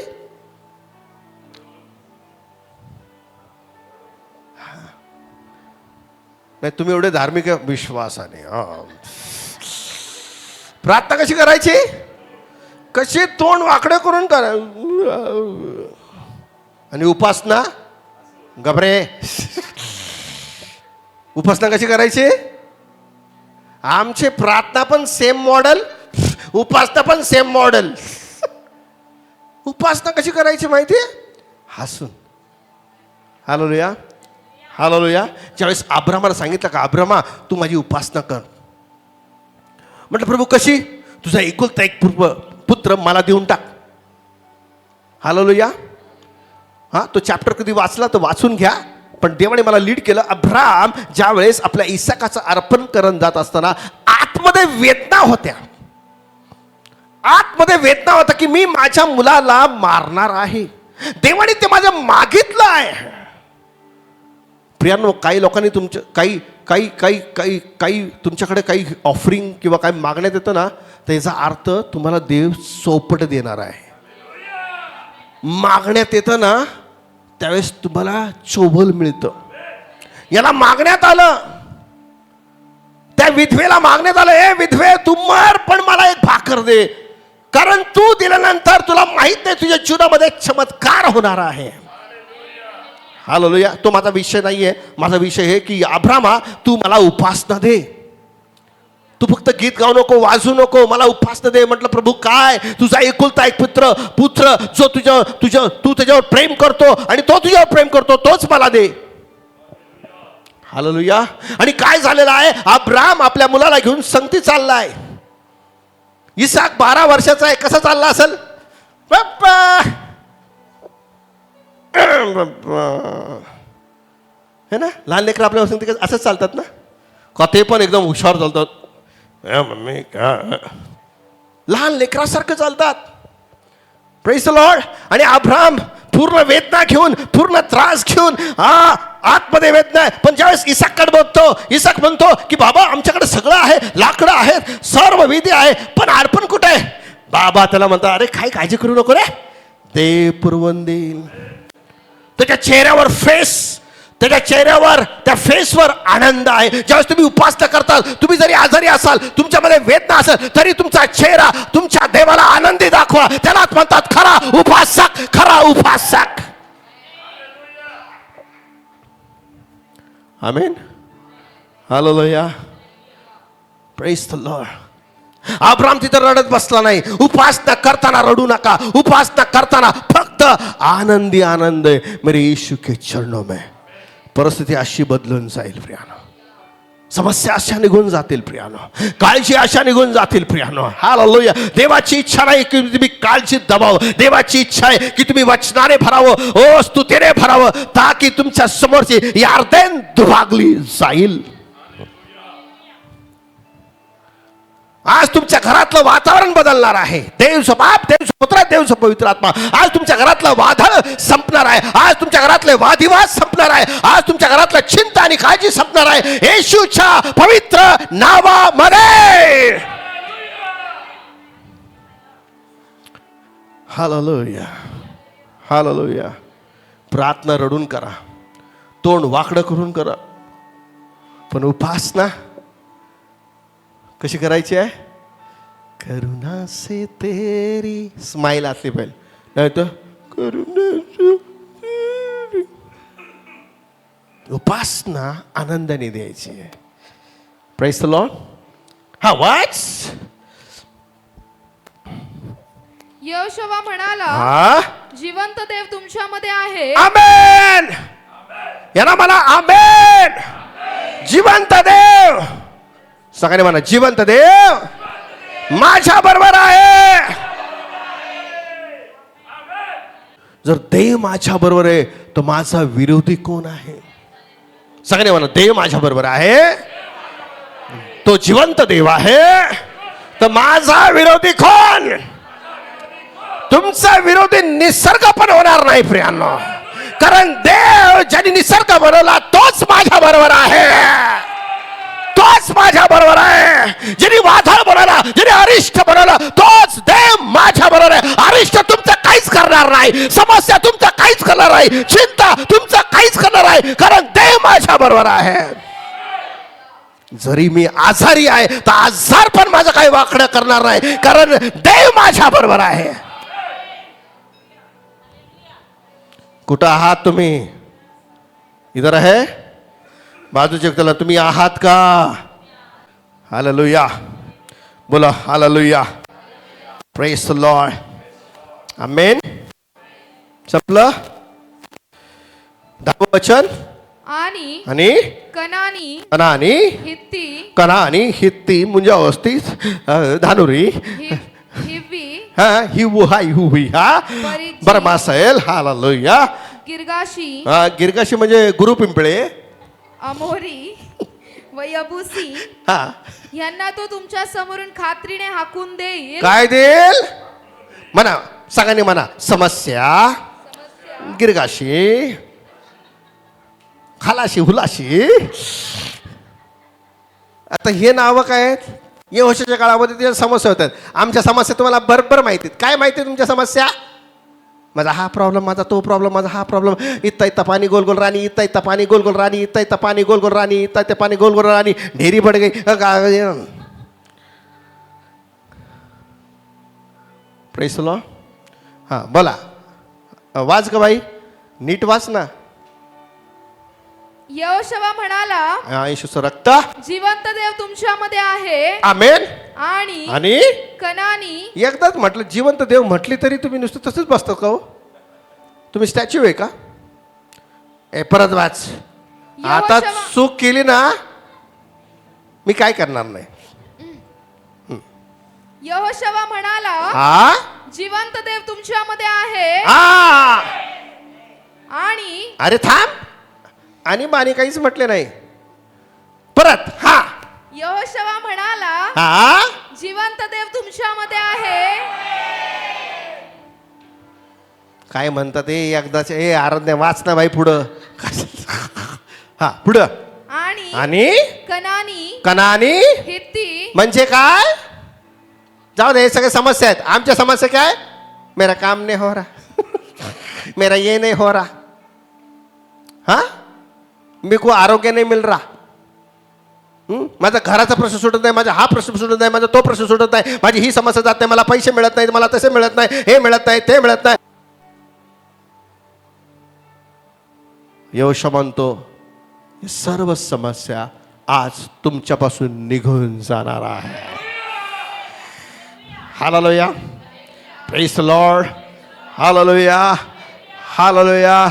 नाही, तुम्ही एवढे धार्मिक विश्वासाने. प्रार्थना कशी करायची? कशी तोंड वाकडे करून करा. आणि उपासना गबरे. उपासना कशी करायची? आमचे प्रार्थना पण सेम मॉडेल, उपासना पण सेम मॉडेल. उपासना कशी करायची माहिती? हसून. Hallelujah, hallelujah. ज्यावेळेस अब्रामाला सांगितलं का अब्रामा तू माझी उपासना कर, म्हटलं प्रभू कशी? तुझा एकुलता एक पुत्र मला देऊन टाक. हालेलुया. हा, तो चॅप्टर कधी वाचला तर वाचून घ्या. पण देवाने मला लीड केलं. अब्राम ज्या वेळेस आपल्या इसाकाचं अर्पण करून जात असताना आतमध्ये वेदना होत्या. आतमध्ये वेदना होता की मी माझ्या मुलाला मारणार आहे. देवाने ते माझं मागितलं आहे. प्रियांनो, काही लोकांनी तुमच्या काही काही काही काही काही तुमच्याकडे काही ऑफरिंग किंवा काही मागण्यात येतं ना, त्याचा अर्थ तुम्हाला देव चौपट देणार आहे. मागण्यात येतं ना त्यावेळेस तुम्हाला चोबल मिळतं. याला मागण्यात आलं, त्या विधवेला मागण्यात आलं, ए विधवे तू मर पण मला एक भाकर दे, कारण तू दिल्यानंतर तुला माहित नाही तुझ्या जीवनामध्ये चमत्कार होणार आहे. हालेलुया. तो माझा विषय नाहीये. माझा विषय आहे की अब्रामा तू मला उपासना दे. तू फक्त गीत गाऊ नको, वाजू नको, मला उपासना दे. म्हटलं प्रभू काय? तुझा एकुलता एक पुत्र जो तू त्याच्यावर प्रेम करतो आणि तो तुझ्यावर प्रेम करतो, तोच मला दे. हालेलुया. आणि काय झालेलं आहे? अब्राम आपल्या मुलाला घेऊन संगती चाललाय. इसाक 12 वर्षाचा आहे. कसा चालला असेल? बाप्पा हे ना, लहान लेकरं आपल्या संगती असंच चालतात ना का? ते पण एकदम हुशार चालतात. मम्मी का लहान लेकरासारखं चालतात. Praise the Lord. आणि अब्राम पूर्ण वेदना घेऊन, पूर्ण त्रास घेऊन, आतमध्ये वेदना आहे. पण ज्यावेळेस इसाककडे बघतो, इसाक म्हणतो की बाबा आमच्याकडे सगळं आहे, लाकडं आहेत, सर्व विधी आहे, पण अर्पण कुठे आहे? बाबा त्याला म्हणतात अरे काही काळजी करू नको रे, देव पुरवून देईल. त्याच्या चेहऱ्यावर त्याच्या चेहऱ्यावर, त्या फेसवर आनंद आहे. ज्यावेळेस तुम्ही उपासना करताल, तुम्ही जरी आजारी असाल, तुमच्यामध्ये वेदना असेल, तरी तुमचा चेहरा तुमच्या देवाला आनंदी दाखवा. त्यालाच म्हणतात खरा उपासक, खरा उपासक. Amen. Hallelujah. Praise the Lord. Abram तिथे रडत बसला नाही. उपासना करताना रडू नका. उपासना करताना फक्त आनंदी आनंद मेरे यीशु के चरणों में. परिस्थिती अशी बदलून जाईल प्रियानो. समस्या अशा निघून जातील प्रियानो. काळजी अशा निघून जातील प्रियानो. हालेलुया. देवाची इच्छा नाही की तुम्ही काळजी दबाव. देवाची इच्छा आहे की तुम्ही वचनाने भरावं, ओ स्तुतीने भरावं, ताकी तुमच्या समोरची यार्देन दुभागली जाईल. आज आज तुमच्या घरातलं वातावरण बदलणार आहे. देवचा बाप, देवचा पुत्र, देवचा पवित्र आत्मा आज तुमच्या घरातलं वादळ संपणार आहे. आज तुमच्या घरातले वादिवाद संपणार आहे. आज तुमच्या घरातलं चिंता आणि काळजी संपणार आहे येशूच्या पवित्र नावामध्ये. Hallelujah, hallelujah. प्रार्थना रडून करा, तोंड वाकडं करून करा, पण उपासना कशी करायची आहे? करुणा से तेरी स्माइल असली पाहिजे, नाही तर करुणा से तेरी. उपासना आनंदाने द्यायची आहे. Praise the Lord. हा वाच. यहोशुवा म्हणाला, हा, जिवंत देव तुमच्यामध्ये आहे. आमेन. यांना म्हणा आमेन. जिवंत देव. सगळ्यांनी म्हणा जिवंत देव माझ्या बरोबर आहे. जर देव माझ्या बरोबर आहे तर माझा विरोधी कोण आहे? सगळ्यांनी म्हणा देव माझ्या बरोबर आहे, तो जिवंत देव आहे, तर माझा विरोधी कोण? तुमचा विरोधी निसर्ग पण होणार नाही प्रियांनो, कारण देव ज्यांनी निसर्ग बनवला तोच माझ्या बरोबर आहे. तोच माझ्या बरोबर आहे. ज्यांनी वादळ बनवला, ज्यांनी अरिष्ट बनवला, तोच देव माझ्या बरोबर आहे. अरिष्ट तुमचं काहीच करणार नाही, समस्या तुमचं काहीच करणार नाही, चिंता तुमचं काहीच करणार नाही, कारण देव माझ्या बरोबर आहे. जरी मी आजारी आहे तर आजार पण माझं काही वाकडं करणार नाही, कारण देव माझ्या बरोबर आहे. कुठं आहात तुम्ही? इधर आहे बाजूच्या व्यक्तीला, तुम्ही आहात का? हालेलुया. बोला hallelujah. Praise the Lord. Amen. संपलं 10वं वचन. आणि आणि कनानी, कनानी, हित्ती, कनानी, हित्ती म्हणजे अवस्थित धानुरी, हिव्वी, हा हिवू हा हिवू हा बरमासेल. हालेलुया. गिरगाशी, हा गिरगाशी म्हणजे गुरु पिंपळे, अमोरी व यबुसी हा यांना तो तुमच्या समोरून खात्रीने हाकून देईल. काय देईल? म्हणा सगळ्यांनी म्हणा. समस्या, गिरगाशी, खालाशी, हुलाशी. आता हे नावं काय आहेत? यहोशाच्या काळामध्ये त्या समस्या होत्या. आमच्या समस्या तुम्हाला बरोबर माहिती. काय माहिती तुमच्या समस्या? माझा हा प्रॉब्लेम, माझा तो प्रॉब्लेम, माझा हा प्रॉब्लेम. इत्ता इत्ता पाणी गोल गोल राणी, इत्ता इत्ता पाणी गोल गोल राणी, इत्ता इत्ता पाणी गोल गोल राणी, इत्ता इत्ता पाणी गोल गोल राणी. ढेरी पड गई. Praise the Lord. हां बोला. वाच का बाई, नीट वाच ना. यहोशुवा म्हणाला, येशूचं रक्त जिवंत देव तुमच्यामध्ये आहे. आमेन. आणि आणि कनानी, एकदाच म्हटलं जिवंत देव म्हटली तरी तुम्ही नुसतं तसंच बसता का हो? तुम्ही स्टॅच्यू आहे का? परत वाच. आता चूक केली ना मी काय करणार नाही. यहोशुवा म्हणाला, हा जिवंत देव तुमच्यामध्ये आहे. हा. आणि अरे थांब. आणि बाणी काहीच म्हटले नाही. परत. हा. यहोशुवा म्हणाला, हा जिवंत देव तुमच्यामध्ये आहे. काय म्हणतात ते एकदाच? ए आराध्या वाच ना बाई पुढं. हा पुढं. आणि आणि कनानी, कनानी हित्ती, म्हणजे काय? जाऊ दे, हे सगळे समस्या आहेत. आमच्या समस्या काय? मेरा काम नहीं हो रहा, मेरा ये नहीं हो रहा, हा मेरे को आरोग्य नहीं मिल रहा, माझा घराचा प्रश्न सुटत नाही, माझा हा प्रश्न सुटत नाही, माझा तो प्रश्न सुटत नाही, माझी ही समस्या जात नाही, मला पैसे मिळत नाही, मला तसे मिळत नाही, हे मिळत नाही, ते मिळत नाही. यहोशुवा म्हणतो हे सर्व समस्या आज तुमच्यापासून निघून जाणार आहे. Hallelujah. Praise the Lord. Hallelujah. Hallelujah.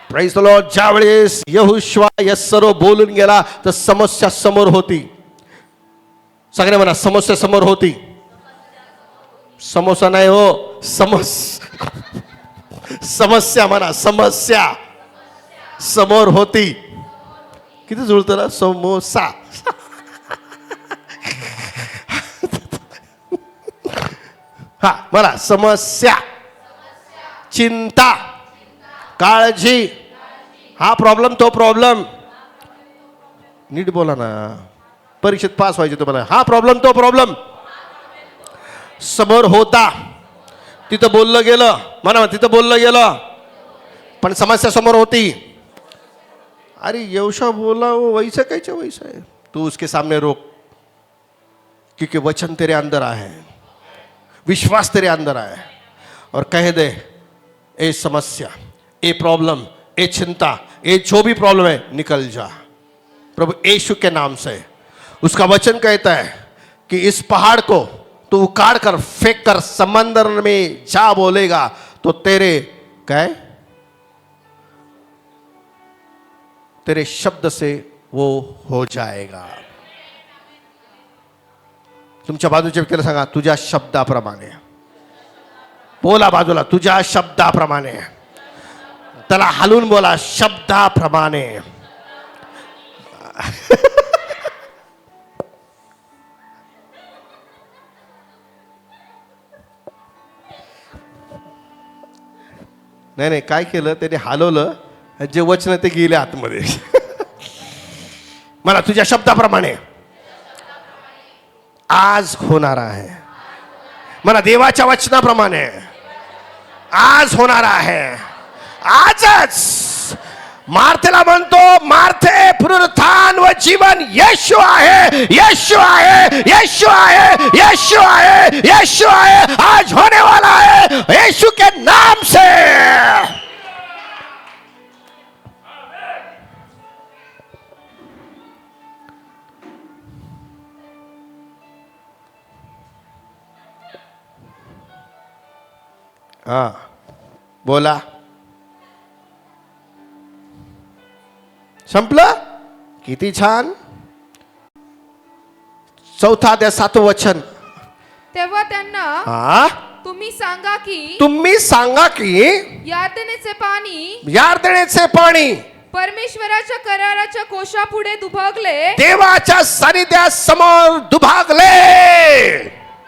Praise the Lord. ज्यावेळेस यहोशुवा या सर्व बोलून गेला तर समस्या समोर होती. सगळे म्हणा समस्या समोर होती. समोसा नाही हो, समस्या म्हणा. समस्या समोर होती. किती जुळतं ना? समोसा. हा मला समस्या, चिंता, काळजी, हा प्रॉब्लेम तो प्रॉब्लेम. नीट बोला ना, परीक्षेत पास व्हायचे तुम्हाला. हा प्रॉब्लेम तो प्रॉब्लेम समोर होता, तिथं बोललं गेलं म्हणा, तिथं बोललं गेलं पण समस्या समोर होती. अरे येवशा बोला वो वैसा कैसे वैसा है, तू उसके सामने रोक, क्योंकि वचन तेरे अंदर है, विश्वास तेरे अंदर है, और कह दे ए समस्या, ए प्रॉब्लम, ए चिंता, ए जो भी प्रॉब्लम है निकल जा प्रभु यीशु के नाम से. उसका वचन कहता है कि इस पहाड़ को तू उखाड़ कर फेंक कर समंदर में जा बोलेगा तो तेरे क्या तेरे शब्द से वो हो जाएगा. तुमच्या बाजूच्या व्यक्तीला सांगा तुझ्या शब्दाप्रमाणे. बोला बाजूला, तुझ्या शब्दाप्रमाणे. त्याला हलून बोला, शब्दाप्रमाणे. नाही नाही, काय केलं त्याने, हलवलं, जे वचन ते गेले आतमध्ये. मला तुझ्या शब्दाप्रमाणे आज होणार आहे. मला देवाच्या वचनाप्रमाणे आज होणार आहे. आजच मार्थेला म्हणतो, मार्थे पुनरुत्थान व जीवन येशू आहे, येशू आहे, येशू आहे, येशू आहे, येशू आहे. आज होने वाला है येशू के नाम से. हा बोला. संपलं. किती छान. 4 अध्याय 7 वचन. तेव्हा त्यांना हा तुम्ही सांगा की तुम्ही सांगा की यातनेचे पाणी यार्दनेचे पाणी परमेश्वराच्या कराराच्या कोशापुढे दुभगले, देवाच्या सानिध्यासमोर दुभागले.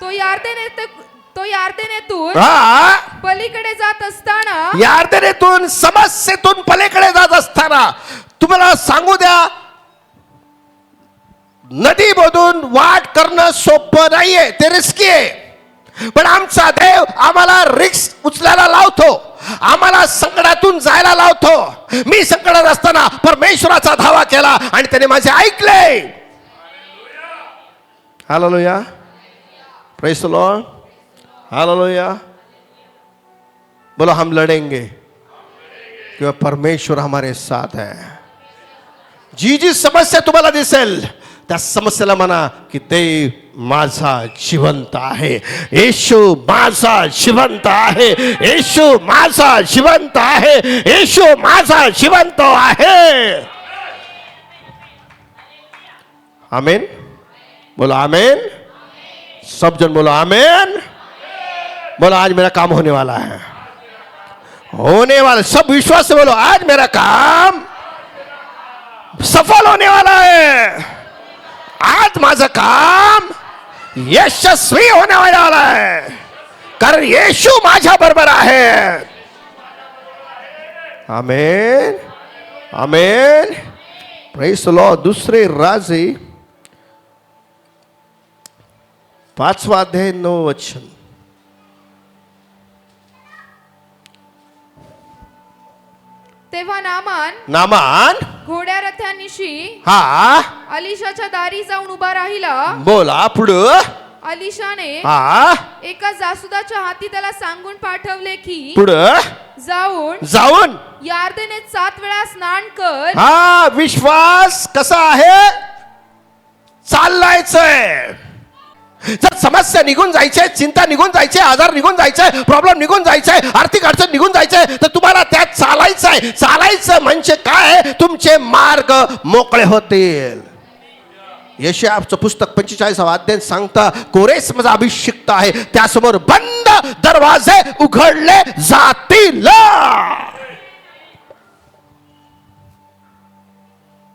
तो यार्देनेतून हा पलीकडे जात असताना, यार्दनेतून समस्येतून पलीकडे जात असताना, तुम्हाला सांगू द्या, नदीमधून वाट करणं सोपं नाहीये, ते रिस्की आहे. पण आमचा देव आम्हाला रिस्क उचलायला लावतो, आम्हाला संकटातून जायला लावतो. मी संकटात असताना परमेश्वराचा धावा केला आणि त्याने माझे ऐकले. Hallelujah, praise the Lord, hallelujah. बोलो हम लड़ेंगे क्योंकि परमेश्वर हमारे साथ है. जी जी समस्या तुम्हाला दिसेल त्या समस्येला म्हणा की देव माझा जिवंत आहे, येशू माझा जिवंत आहे, येशू माझा जिवंत आहे, येशू माझा जिवंत आहे. आमेन. बोलो आमेन. सब जन बोलो आमेन. बोलो आज मेरा काम होने वाला है, होने वाला. सब विश्वास से बोलो आज मेरा काम सफल होने वाला है. आज माझं काम यशस्वी होने वाला आहे, कारण येशू माझ्या बरोबर आहे. Amen, amen. Praise the Lord. दुसरे राजे 5 अध्याय 9 वचन. तेव्हा नामान घोड्या रथानिशी हा अलिशाच्या दारी जाऊन उभा राहिला. बोला पुढं. अलिशाने हा एका जासुदाच्या हाती त्याला सांगून पाठवले की पुढं जाऊन यार्देनेत 7 वेळा स्नान कर. हा विश्वास कसा आहे, चाललायचंय. जर समस्या निघून जायचे, चिंता निघून जायचे, आजार निघून जायचे, प्रॉब्लेम निघून जायचे, आर्थिक अडचण निघून जायचे, तर तुम्हाला त्यात चालायचंय. चालायचं म्हणजे काय, तुमचे मार्ग मोकळे होतील. यशायाचं पुस्तक 45 अध्याय सांगता, कोरेस माझा अभिषिक्त आहे, त्यासमोर बंद दरवाजे उघडले जातील.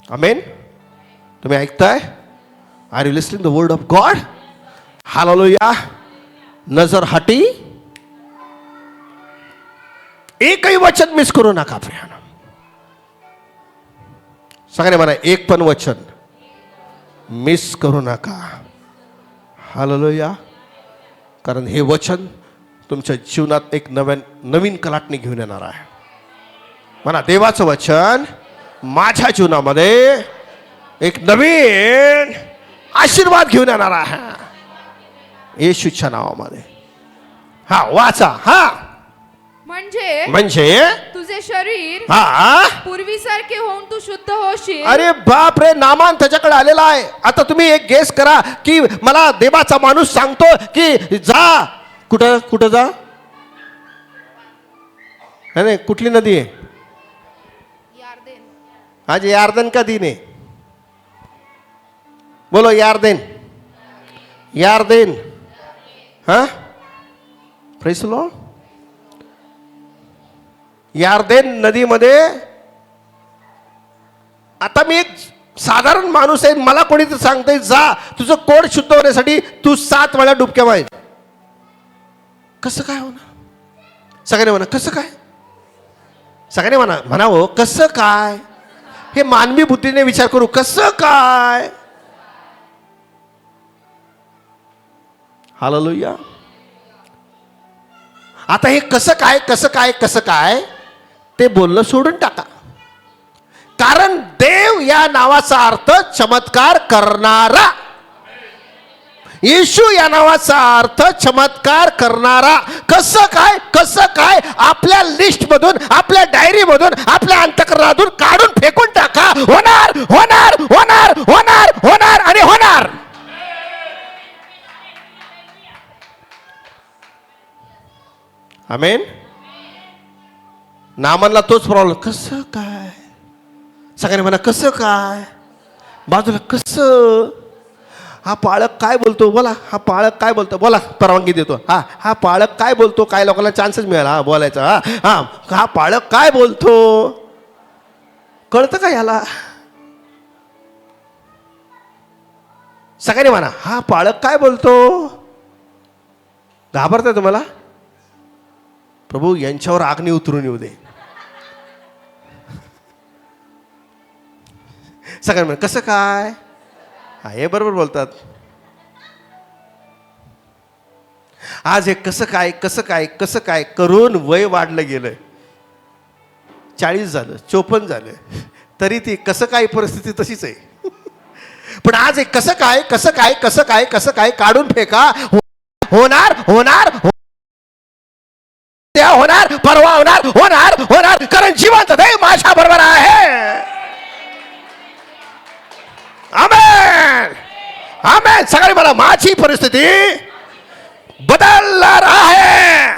आमेन. तुम्ही ऐकताय? Are you listening the word of God? Hallelujah. नजर हटी, एकही वचन मिस करू नका प्रियानो. सगळ्यांनी म्हणा, एक पण वचन मिस करू नका. हालेलुया. कारण हे वचन तुमच्या जीवनात एक नवीन कलाटणी घेऊन येणार आहे. म्हणा, देवाचं वचन माझ्या जीवनामध्ये एक नवीन आशीर्वाद घेऊन येणार आहे येशूच्या नावामध्ये. हा वाचा. हा म्हणजे तुझे शरीर हा पूर्वीसारखे होऊन तू शुद्ध होशील. अरे बाप रे, नामान त्याच्याकडे आलेला आहे. आता तुम्ही एक गेस करा की मला देवाचा माणूस सांगतो की जा. कुठं कुठं जा? नाही, कुठली नदी आहे? आज यार्दन का दिन आहे? बोलो, यार्देन. यार्देन. हा, प्रेज द लॉर्ड. यार्देन नदीमध्ये. आता मी एक साधारण माणूस आहे, मला कोणी तर सांगतंय जा तुझं कोड शुद्ध होण्यासाठी तू 7 वेळा डुबक्या मार. कसं काय होणार? सगळ्यांनी म्हणा, कसं काय? सगळ्यांनी म्हणावं, कसं काय? हे मानवी बुद्धीने विचार करू, कसं काय? हालेलुया. आता हे कसं काय कसं काय कसं काय ते बोलणं सोडून टाका. कारण देव या नावाचा अर्थ चमत्कार करणारा. येशू या नावाचा अर्थ चमत्कार करणारा. कसं काय कसं काय आपल्या लिस्ट मधून, आपल्या डायरी मधून, आपल्या अंतःकरणातून काढून फेकून टाका. होणार होणार होणार होणार होणार आणि होणार. आमेन. नामानला तोच प्रॉब्लेम. कसं काय? सगळ्यांनी म्हणा, कसं काय? बाजूला कसं? हा पाळक काय बोलतो? बोला, हा पाळक काय बोलतो? बोला, परवानगी देतो. हा पाळक काय बोलतो? काय लोकांना चान्सच मिळाला हा बोलायचा. हा पाळक काय बोलतो? कळतं का याला? सगळ्यांनी म्हणा, हा पाळक काय बोलतो? घाबरताय तुम्हाला? प्रभू यांच्यावर अग्नी उतरून येऊ दे. सगळ्यांना म्हणा, कसं काय? हा, हे बरोबर बोलतात. आज हे कसं काय कसं काय कसं काय करून वय वाढलं गेलं. 40 झालं, 54 झालं, तरी ती कसं काय परिस्थिती तशीच आहे. पण आज हे कसं काय कसं काय कसं काय कसं काय काढून फेका. होणार होणार होणार, परवा होणार होणार होणार. कारण जिवंत देव माझ्या बरोबर आहे. आमेन आमेन. सगळे मला, माझी परिस्थिती बदलणार आहे.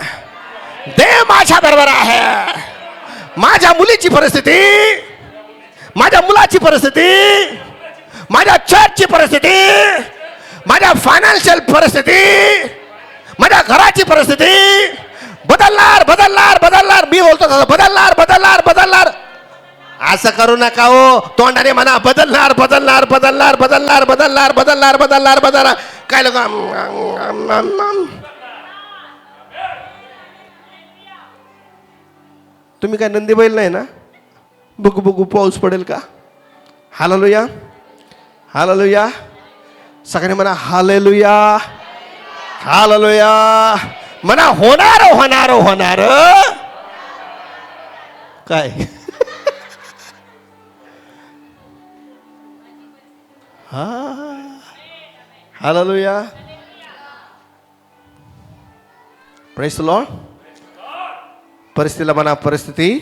देव माझ्या बरोबर आहे. माझ्या मुलीची परिस्थिती, माझ्या मुलाची परिस्थिती, माझ्या चर्चची परिस्थिती, माझ्या फायनान्शियल परिस्थिती, माझ्या घराची परिस्थिती बदलणार बदलणार बदलणार. मी बोलतो बदलणार बदलणार बदलणार. असं करू नका हो. तोंडाने म्हणा, बदलणार बदलणार बदलणार बदलणार बदलणार बदलणार बदलणार बदलणार. काय लोक तुम्ही काय नंदी बैल नाही ना? बघू बघू पाऊस पडेल का? Hallelujah hallelujah. सगळे म्हणा, हालेलुया हालेलुया. म्हणा, होणार होणार होणार. काय? हालेलुया. Praise the Lord. परिस्थितीला म्हणा, परिस्थिती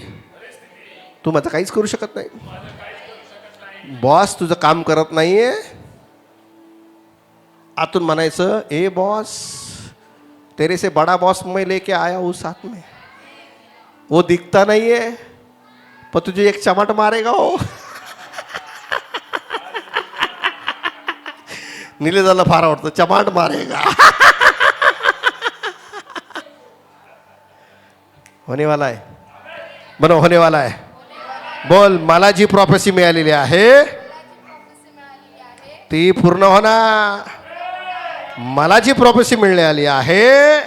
तू माझं काहीच करू शकत नाही. बॉस तुझं काम करत नाहीये. आतून म्हणायचं, ए बॉस, तेरे से बड़ा बॉस मैं लेके आया हूँ साथ में. वो दिखता नहीं है पर तुझे एक चमट मारेगा वो. निलेदाला फार आवडतं, चमाट मारेगा. होने वाला है. बनो, होने वाला है. बोल, मला जी प्रॉफेसी मिळालेली आहे ती पूर्ण होणार. मला जी प्रॉफेसी मिळाली आहे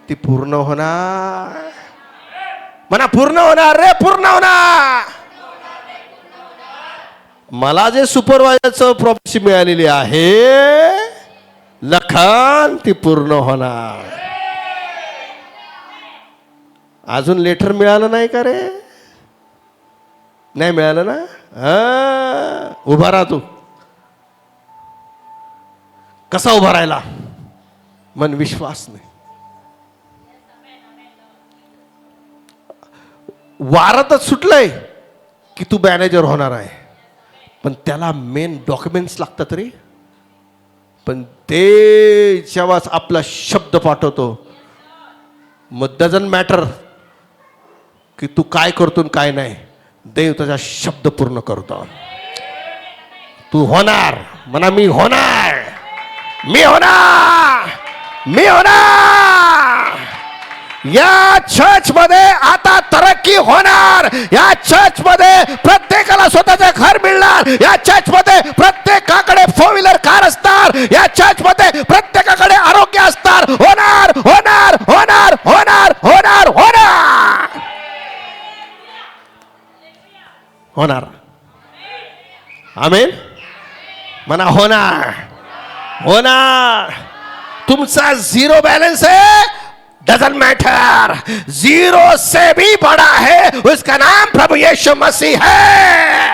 ती पूर्ण होणार. म्हणा पूर्ण होणार रे, पूर्ण होणार. मला जे सुपरवायझरचं प्रॉफेसी मिळालेली आहे लखन, ती पूर्ण होणार. अजून लेटर मिळालं नाही का रे? नाही मिळालं ना? उभा राहा. तू कसा उभा राहिला? मन विश्वास नाही. वारातच सुटलंय की तू मॅनेजर होणार आहे, पण त्याला मेन डॉक्युमेंट्स लागतात रे. पण ते जेव्हा आपला शब्द पाठवतो, मग डझंट मॅटर की तू काय करतो काय नाही, देव त्याचा शब्द पूर्ण करतो. तू होणार. म्हणा मी होणार, मी होणार, मी होणार. या चर्च मध्ये आता तरक्की होणार. या चर्च मध्ये प्रत्येकाला स्वतःचं घर मिळणार. या चर्च मध्ये प्रत्येकाकडे 4 व्हीलर कार असणार. या चर्च मध्ये प्रत्येकाकडे आरोग्य असणार. होणार, होणार, होणार, होणार, होणार, होणार, होणार. आमेन. म्हणा होणार, होणार. तुमचा 0 बैलेंस है, डजंट मैटर. 0 से भी बड़ा है, उसका नाम प्रभु यीशु मसीह है.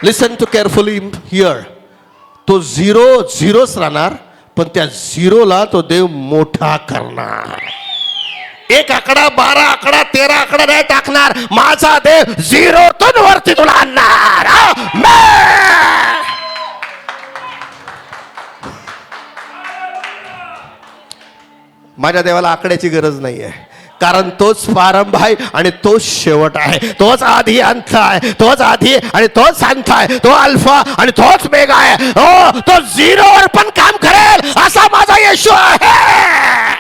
लिसन टू केअरफुली हियर. तो 0 0च राहणार, पण त्या 0ला तो देव मोठा करणार. 1 आकडा, 12 आकडा, 13 आकडा नाही टाकणार. माझा देव 0तून वरती तुला आणणार. आमेन. माझ्या देवाला आकड्याची गरज नाही आहे, कारण तोच प्रारंभ आहे आणि तोच शेवट आहे. तोच आधी अंत आहे. तोच आधी आणि तोच अंत आहे. तो अल्फा आणि तोच मेगा आहे. हो, तो 0वर पण काम करेल असा माझा येशू आहे.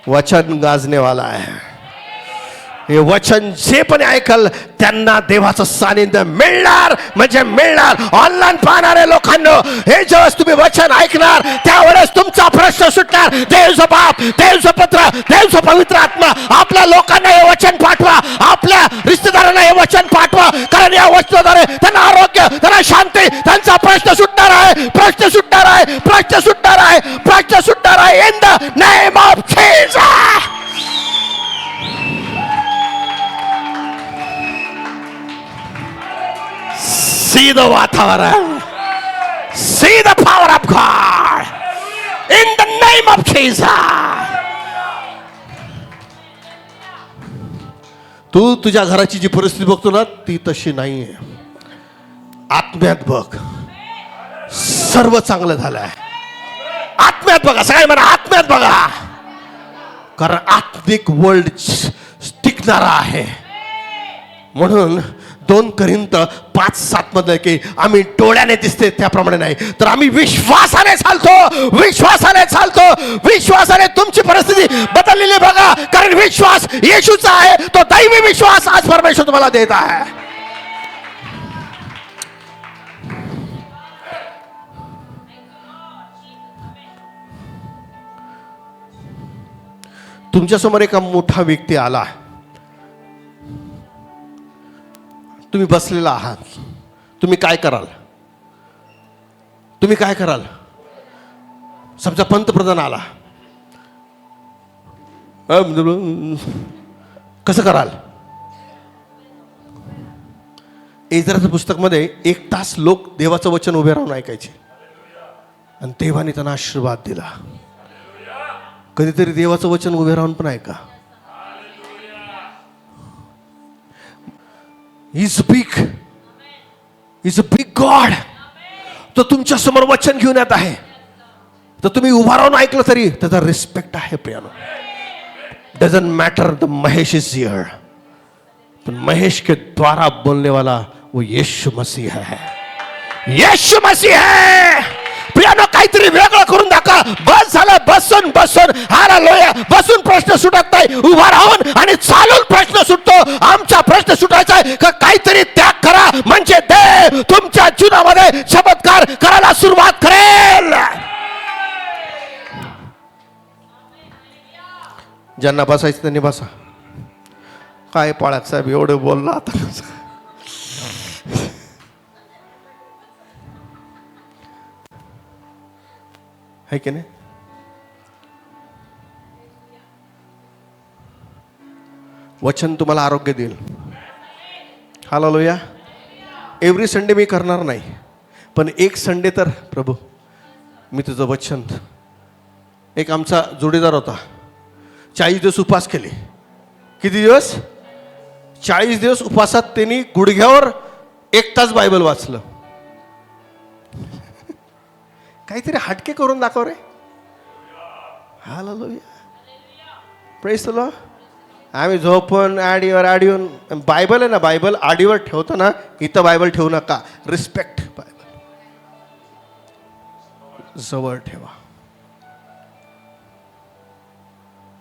वचन गाजने वाला आहे. हे वचन जे पण ऐकल त्यांना देवाचं सानिध्य मिळणार म्हणजे मिळणार. ऑनलाईन पाहणारे लोकांना हे ज्यावेळेस तुम्ही वचन ऐकणार त्यावेळेस तुमचा प्रश्न सुटणार. देवचं बाप, देवचं पुत्र, देवचं पवित्र आत्मा आपल्या लोकांना हे वचन पाठवा. आपल्या रिश्तेदारांना हे वचन पाठवा, कारण या वचनाद्वारे त्यांना आरोग्य, त्यांना शांती, त्यांचा प्रश्न सुटणार आहे. प्रश्न सुटणार आहे. प्रश्न सुटणार आहे. प्रश्न सुटणार आहे. In the name of Jesus. See the वातावरण. See the power of God. In the name of Jesus. तू तुझ्या घराची जी परिस्थिती बघतो ना ती तशी नाहीये. आत्म्यात बघ. सर्व चांगलं झालंय. आत्म्यात बघा. सगळे म्हणा आत्म्यात बघा, कारण आत्मिक वर्ल्ड टिकणारा आहे. म्हणून 2 कोरिंथ 5:7 मध्ये की आम्ही डोळ्याने दिसते त्याप्रमाणे नाही, तर आम्ही विश्वासाने चालतो. विश्वासाने चालतो. विश्वासाने तुमची परिस्थिती बदललेली बघा, कारण विश्वास येशूचा आहे. तो दैवी विश्वास आज परमेश्वर तुम्हाला देत आहे. तुमच्यासमोर एक मोठा व्यक्ती आला. तुम्ही बसलेला आहात. तुम्ही काय कराल? तुम्ही काय कराल? समजा पंतप्रधान आला, कसं कराल? इस्रायलच्या पुस्तकामध्ये 1 तास लोक देवाचं वचन उभे राहून ऐकायचे आणि देवाने त्यांना आशीर्वाद दिला. कधीतरी देवाचं वचन उभे राहून पण ऐका. He's big. He's a big God. तो तुमच्या समोर वचन घेऊन येत आहे, तर तुम्ही उभा राहून ऐकलं तरी त्याचा रिस्पेक्ट आहे. प्रियानो, doesn't matter the Mahesh is here, पण महेश के द्वारा बोलने वाला वो यीशु मसीह है. यीशु मसीह है. प्रियानो, काहीतरी वेगळं करून दाखवा. बस झालं. बसून बसून हालेलुया. बसून प्रश्न सुटत नाही. उभा राहून आणि चालून प्रश्न सुटतो. आमचा प्रश्न सुटायचा आहे का काहीतरी त्याग करा, म्हणजे देव देव तुमच्या जीवनामध्ये चमत्कार करायला सुरुवात करेल. ज्यांना बसायचं त्यांनी बसा. काय पाळात साहेब एवढं बोलला आता है की नाही? वचन तुम्हाला आरोग्य देईल. हालेलुया. एव्हरी संडे मी करणार नाही, पण एक संडे तर प्रभू मी तुझं वचन. एक आमचा जोडीदार होता, 40 दिवस उपवास केले. किती दिवस? 40 दिवस उपवासात त्यांनी गुडघ्यावर 1 तास बायबल वाचलं. काहीतरी हटके करून दाखव रे. हालेलुया. Praise the Lord. आम्ही झोपून आडीवर बायबल आहे ना, बायबल आडीवर ठेवतो ना, इथं बायबल ठेवू नका. रिस्पेक्ट. बायबल जवळ ठेवा.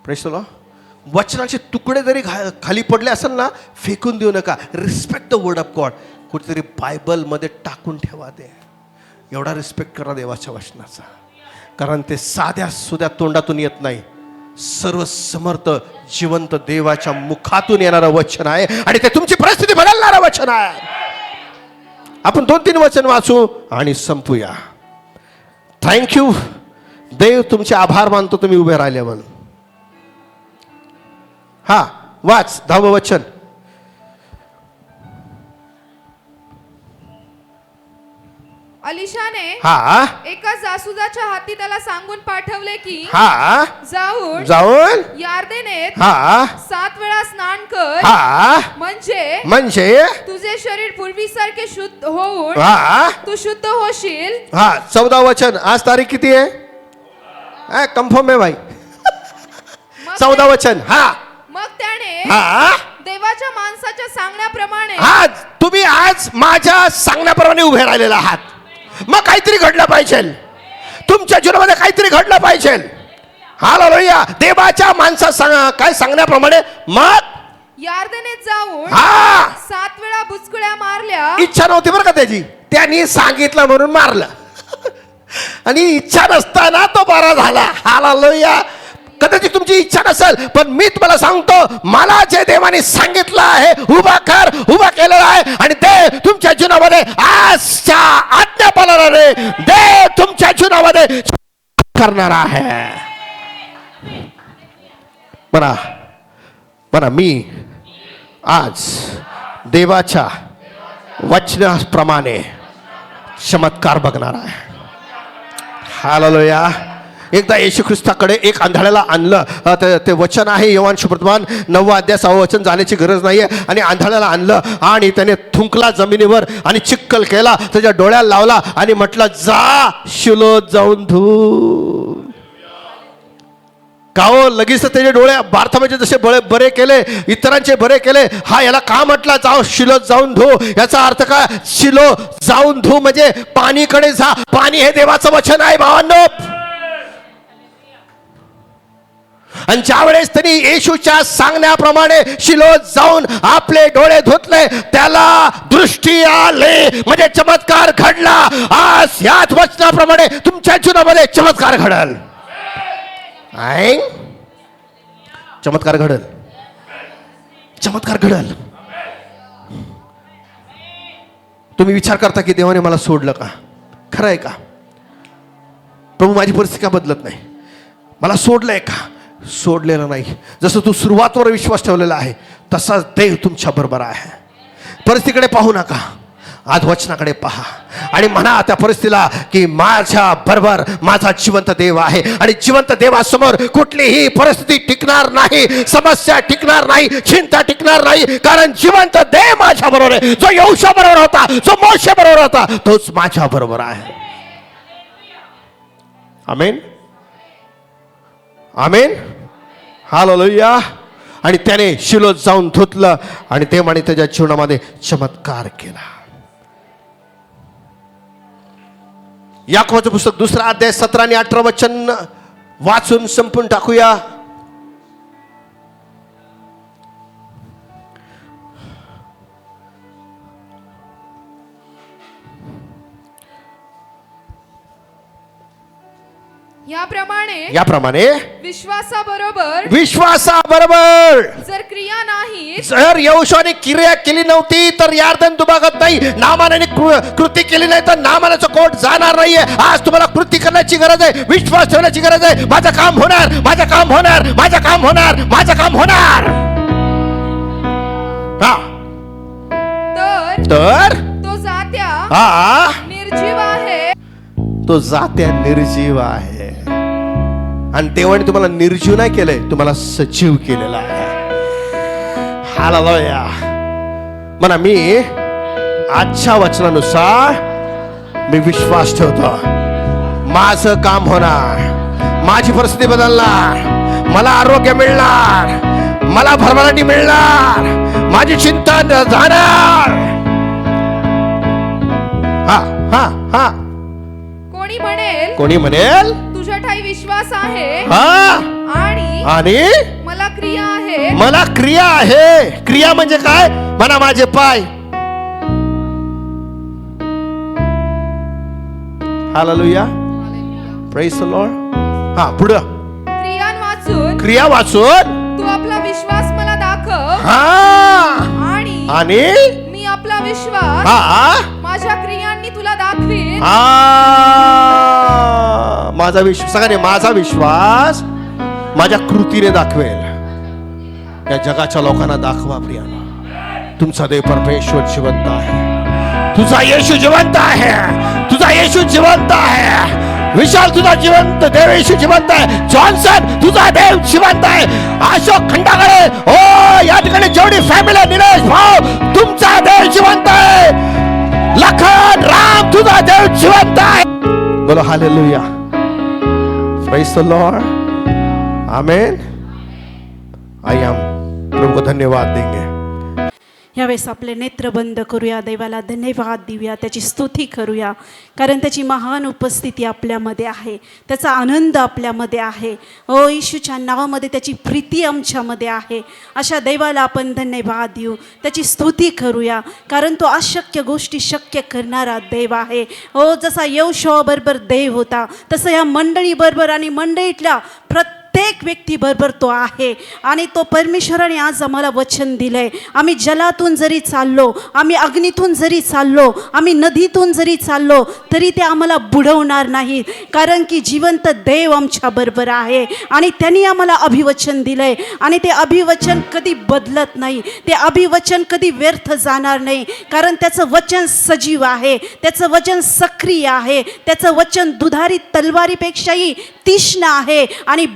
Praise the Lord. वचनाचे तुकडे जरी खाली पडले असेल ना, फेकून देऊ नका. Respect the word of God. कुठेतरी बायबलमध्ये टाकून ठेवा. ते एवढा रिस्पेक्ट करा देवाच्या वचनाचा, कारण ते साध्या सुध्या तोंडातून येत नाही. सर्व समर्थ जिवंत देवाच्या मुखातून येणारं वचन आहे, आणि ते तुमची परिस्थिती बदलणारं वचन आहे. आपण 2-3 वचन वाचू आणि संपूया. थँक्यू देव, तुमचे आभार मानतो तुम्ही उभे राहिले म्हणून. हा वाच 10वं वचन. अलिशाने हा एका जासुदाच्या हाती त्याला सांगून पाठवले की हा जाऊन यार्देनेत हा 7 वेळा स्नान कर, हा म्हणजे तुझे शरीर पूर्वीसारखे शुद्ध होऊन हा तू शुद्ध होशील. हा 14 वचन. आज तारीख किती आहे? कन्फर्म आहे भाई. 14 वचन. हा मग त्याने हा देवाच्या माणसाच्या सांगण्याप्रमाणे हा तुम्ही आज माझ्या सांगण्याप्रमाणे उभे राहिलेला आहात. मग काहीतरी घडलं पाहिजे तुमच्या जीवनामध्ये, काहीतरी घडलं पाहिजे. हालेलुया. देवाच्या माणसा काय सांगण्याप्रमाणे मग यार्देनेत जाऊन हा 7 वेळा बुचकुळ्या मारल्या. इच्छा नव्हती बरं का त्याची, त्यांनी सांगितलं म्हणून मारलं. आणि इच्छा नसताना तो बरा झाला. हालेलुया. कदाचित तुमची इच्छा नसेल, पण मी तुम्हाला सांगतो, मला जे देवाने सांगितलं आहे उभा केलेला आहे, आणि ते तुमच्या जीवनामध्ये आजच्या आज्ञापालनाने देव तुमच्या जीवनामध्ये करणार आहे. म्हणा मी आज देवाच्या वचनाप्रमाणे चमत्कार बघणार आहे. हालेलुया. एकदा येशू ख्रिस्ताकडे एक आंधळ्याला आणलं. ते वचन आहे योहान सुवर्तमान 9वा अध्याय 6वा वचन. जाण्याची गरज नाहीये. आणि आंधळ्याला आणलं आणि त्याने थुंकला जमिनीवर आणि चिक्कल केला, त्याच्या डोळ्याला लावला आणि म्हटलं, जा शिलोत जाऊन धू. का हो? लगेच त्याचे डोळे भारतामध्ये जसे बरे केले, इतरांचे बरे केले. हा याला का म्हटला जाऊ शिलोत जाऊन धू? याचा अर्थ काय? शिलो जाऊन धू म्हणजे पाणीकडे जा. पाणी हे देवाचं वचन आहे भावांनो. आणि ज्या वेळेस त्यांनी येशूच्या सांगण्याप्रमाणे शिलोत जाऊन आपले डोळे धुतले, त्याला दृष्टी आले, म्हणजे चमत्कार घडला. आज याच वचनाप्रमाणे तुमच्या जीवनामध्ये चमत्कार घडल. चमत्कार घडल. चमत्कार घडल. तुम्ही विचार करता की देवाने मला सोडलं का? खरं आहे का? प्रभू माझी परिस्थिती का बदलत नाही? मला सोडलंय का? सोडलेलं नाही. जसं तू सुरुवातीवर विश्वास ठेवलेला आहे, तसाच देव तुमच्या बरोबर आहे. परिस्थितीकडे पाहू नका, आज वचनाकडे पहा आणि म्हणा त्या परिस्थितीला की माझ्या बरोबर माझा जिवंत देव आहे. आणि जिवंत देवासमोर कुठलीही परिस्थिती टिकणार नाही, समस्या टिकणार नाही, चिंता टिकणार नाही, कारण जिवंत देव माझ्या बरोबर आहे. जो यहोशू बरोबर होता, जो मोशे बरोबर होता, तोच माझ्या बरोबर आहे. आमेन. आमेन. हालेलुया. आणि त्याने शिलोत जाऊन धुतलं आणि देवाने त्याच्या जीवनामध्ये चमत्कार केला. याकोबाचं पुस्तक 2रा अध्याय 17 आणि 18 वचन वाचून संपून टाकूया. याप्रमाणे विश्वासाबरोबर जर क्रिया नाही, जर यहोशुआने क्रिया केली नव्हती तर यार्दन दुभागत नाही. नामानाने कृती केली नाही तर नामानाचा कोट जाणार नाहीये. आज तुम्हाला कृती करण्याची गरज आहे, विश्वास ठेवण्याची गरज आहे. माझं काम होणार, माझं काम होणार, माझं काम होणार, माझं काम होणार. हा तर तो जात्या हा निर्जीव आहे, तो जात्या निर्जीव आहे. आणि देवाने तुम्हाला निर्जीव नाही केलंय, तुम्हाला सजीव केलेला आहे. हालेलुया. म्हणा मी आजच्या वचनानुसार मी विश्वास ठेवतो. माझं काम होणार, माझी परिस्थिती बदलणार, मला आरोग्य मिळणार, मला भरभराटी मिळणार, माझी चिंता जाणार. हा हा हा. कोणी म्हणेल तुझ्या ठाई विश्वास आहे हा आणि मला क्रिया आहे. मला क्रिया आहे. क्रिया म्हणजे काय? म्हणा माझे पाय. हालेलुया. Praise the Lord. हा पुढं क्रिया वाचून तू आपला विश्वास मला दाखव. हा आणि मी आपला विश्वास हा माझ्या क्रियांनी तुला दाखवीन. हा माझा विश्वास, सगळ्यांनी माझा विश्वास माझ्या कृतीने दाखवेल. या जगाच्या लोकांना दाखवा प्रियाला, तुमचा देव परमेश्वर जिवंत आहे. तुझा येशू जिवंत आहे. तुझा येशू जिवंत आहे. विशाल तुझा जिवंत देव येशू जिवंत आहे. जॉन्सन तुझा देव जिवंत आहे. अशोक खंडागळे, ओ या ठिकाणी जेवढी फॅमिली, निलेश भाऊ, तुमचा देव जिवंत आहे. लखन राम तुझा देव जिवंत आहे. बोलो hallelujah. Praise the Lord. Amen. आयाम प्रभु को धन्यवाद देंगे. यावेळेस आपले नेत्र बंद करूया, देवाला धन्यवाद देऊया, त्याची स्तुती करूया, कारण त्याची महान उपस्थिती आपल्यामध्ये आहे, त्याचा आनंद आपल्यामध्ये आहे. ओ येशूच्या नावामध्ये त्याची प्रीती आमच्यामध्ये आहे. अशा देवाला आपण धन्यवाद देऊ, त्याची स्तुती करूया, कारण तो अशक्य गोष्टी शक्य करणारा देव आहे. ओ जसा यहोशुआबरोबर देव होता, तसं या मंडळीबरोबर आणि मंडळीतल्या प्रत्येक व्यक्तीबरोबर तो आहे. आणि तो परमेश्वराने आज आम्हाला वचन दिलंय, आम्ही जलातून जरी चाललो, आम्ही अग्नीतून जरी चाललो, आम्ही नदीतून जरी चाललो, तरी ते आम्हाला बुडवणार नाही, कारण की जिवंत देव आमच्या बरोबर आहे. आणि त्यांनी आम्हाला अभिवचन दिलंय, आणि ते अभिवचन कधी बदलत नाही, ते अभिवचन कधी व्यर्थ जाणार नाही, कारण त्याचं वचन सजीव आहे, त्याचं वचन सक्रिय आहे, त्याचं वचन दुधारी तलवारीपेक्षाही तीक्ष्ण आहे, आणि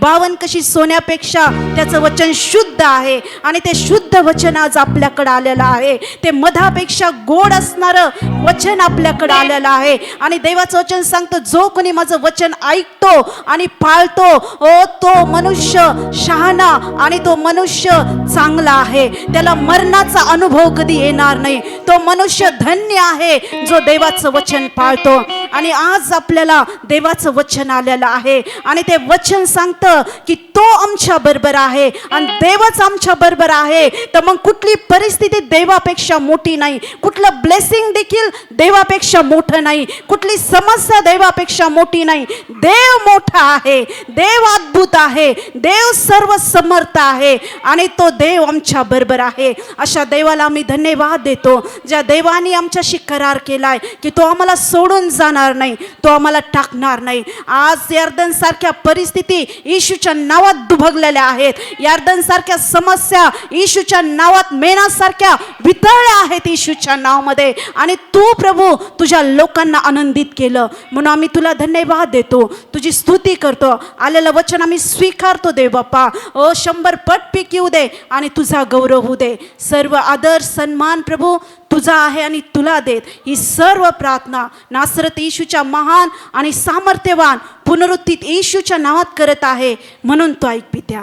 कशी सोन्यापेक्षा त्याचं वचन शुद्ध आहे. आणि ते शुद्ध वचन आज आपल्याकडे आलेलं आहे. ते मधापेक्षा गोड असणारं वचन आपल्याकडे आलेलं आहे. आणि देवाचं वचन सांगतं, जो कोणी माझं वचन ऐकतो आणि पाळतो, ओ तो मनुष्य शहाणा आणि तो मनुष्य चांगला आहे, त्याला मरणाचा अनुभव कधी येणार नाही. तो मनुष्य धन्य आहे जो देवाचं वचन पाळतो. आणि आज आपल्याला देवाचं वचन आलेलं आहे, आणि ते वचन सांगतं की तो आमच्या बरोबर आहे, आणि देवच आमच्या बरोबर आहे. तर मग कुठली परिस्थिती देवापेक्षा मोठी नाही, कुठलं ब्लेसिंग देखील देवापेक्षा मोठं नाही, कुठली समस्या देवापेक्षा मोठी नाही. देव मोठा आहे, देव अद्भुत आहे, देव सर्व समर्थ आहे, आणि तो देव आमच्या बरोबर आहे. अशा देवाला आम्ही धन्यवाद देतो, ज्या देवाने आमच्याशी करार केलाय की तो आम्हाला सोडून जाणार नाही, तो आम्हाला टाकणार नाही. आज यार्दन सारख्या परिस्थिती येशूच्या नावात दुभगलेल्या आहेत, यार्दन सारख्या समस्या येशूच्या नावात मेणासारख्या वितळल्या आहेत येशूच्या नावामध्ये. आणि तू प्रभू तुझ्या लोकांना आनंदित केलं, म्हणून आम्ही तुला धन्यवाद देतो, तुझी स्तुती करतो. आलेलं वचन आम्ही स्वीकारतो देव बाप्पा. ओ 100 पट पीक येऊ दे आणि तुझा गौरव होऊ दे. सर्व आदर सन्मान प्रभू तुझा आहे, आणि तुला देत ही सर्व प्रार्थना नासरत येशूच्या महान आणि सामर्थ्यवान पुनरुत्थित येशूच्या नावात करत आहे, म्हणून तो ऐक पित्या.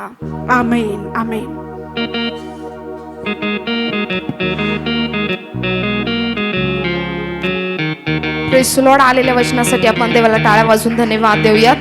Amen amen. Praise the Lord. आलेल्या वचनासाठी आपण देवाला टाळ्या वाजून धन्यवाद देऊयात.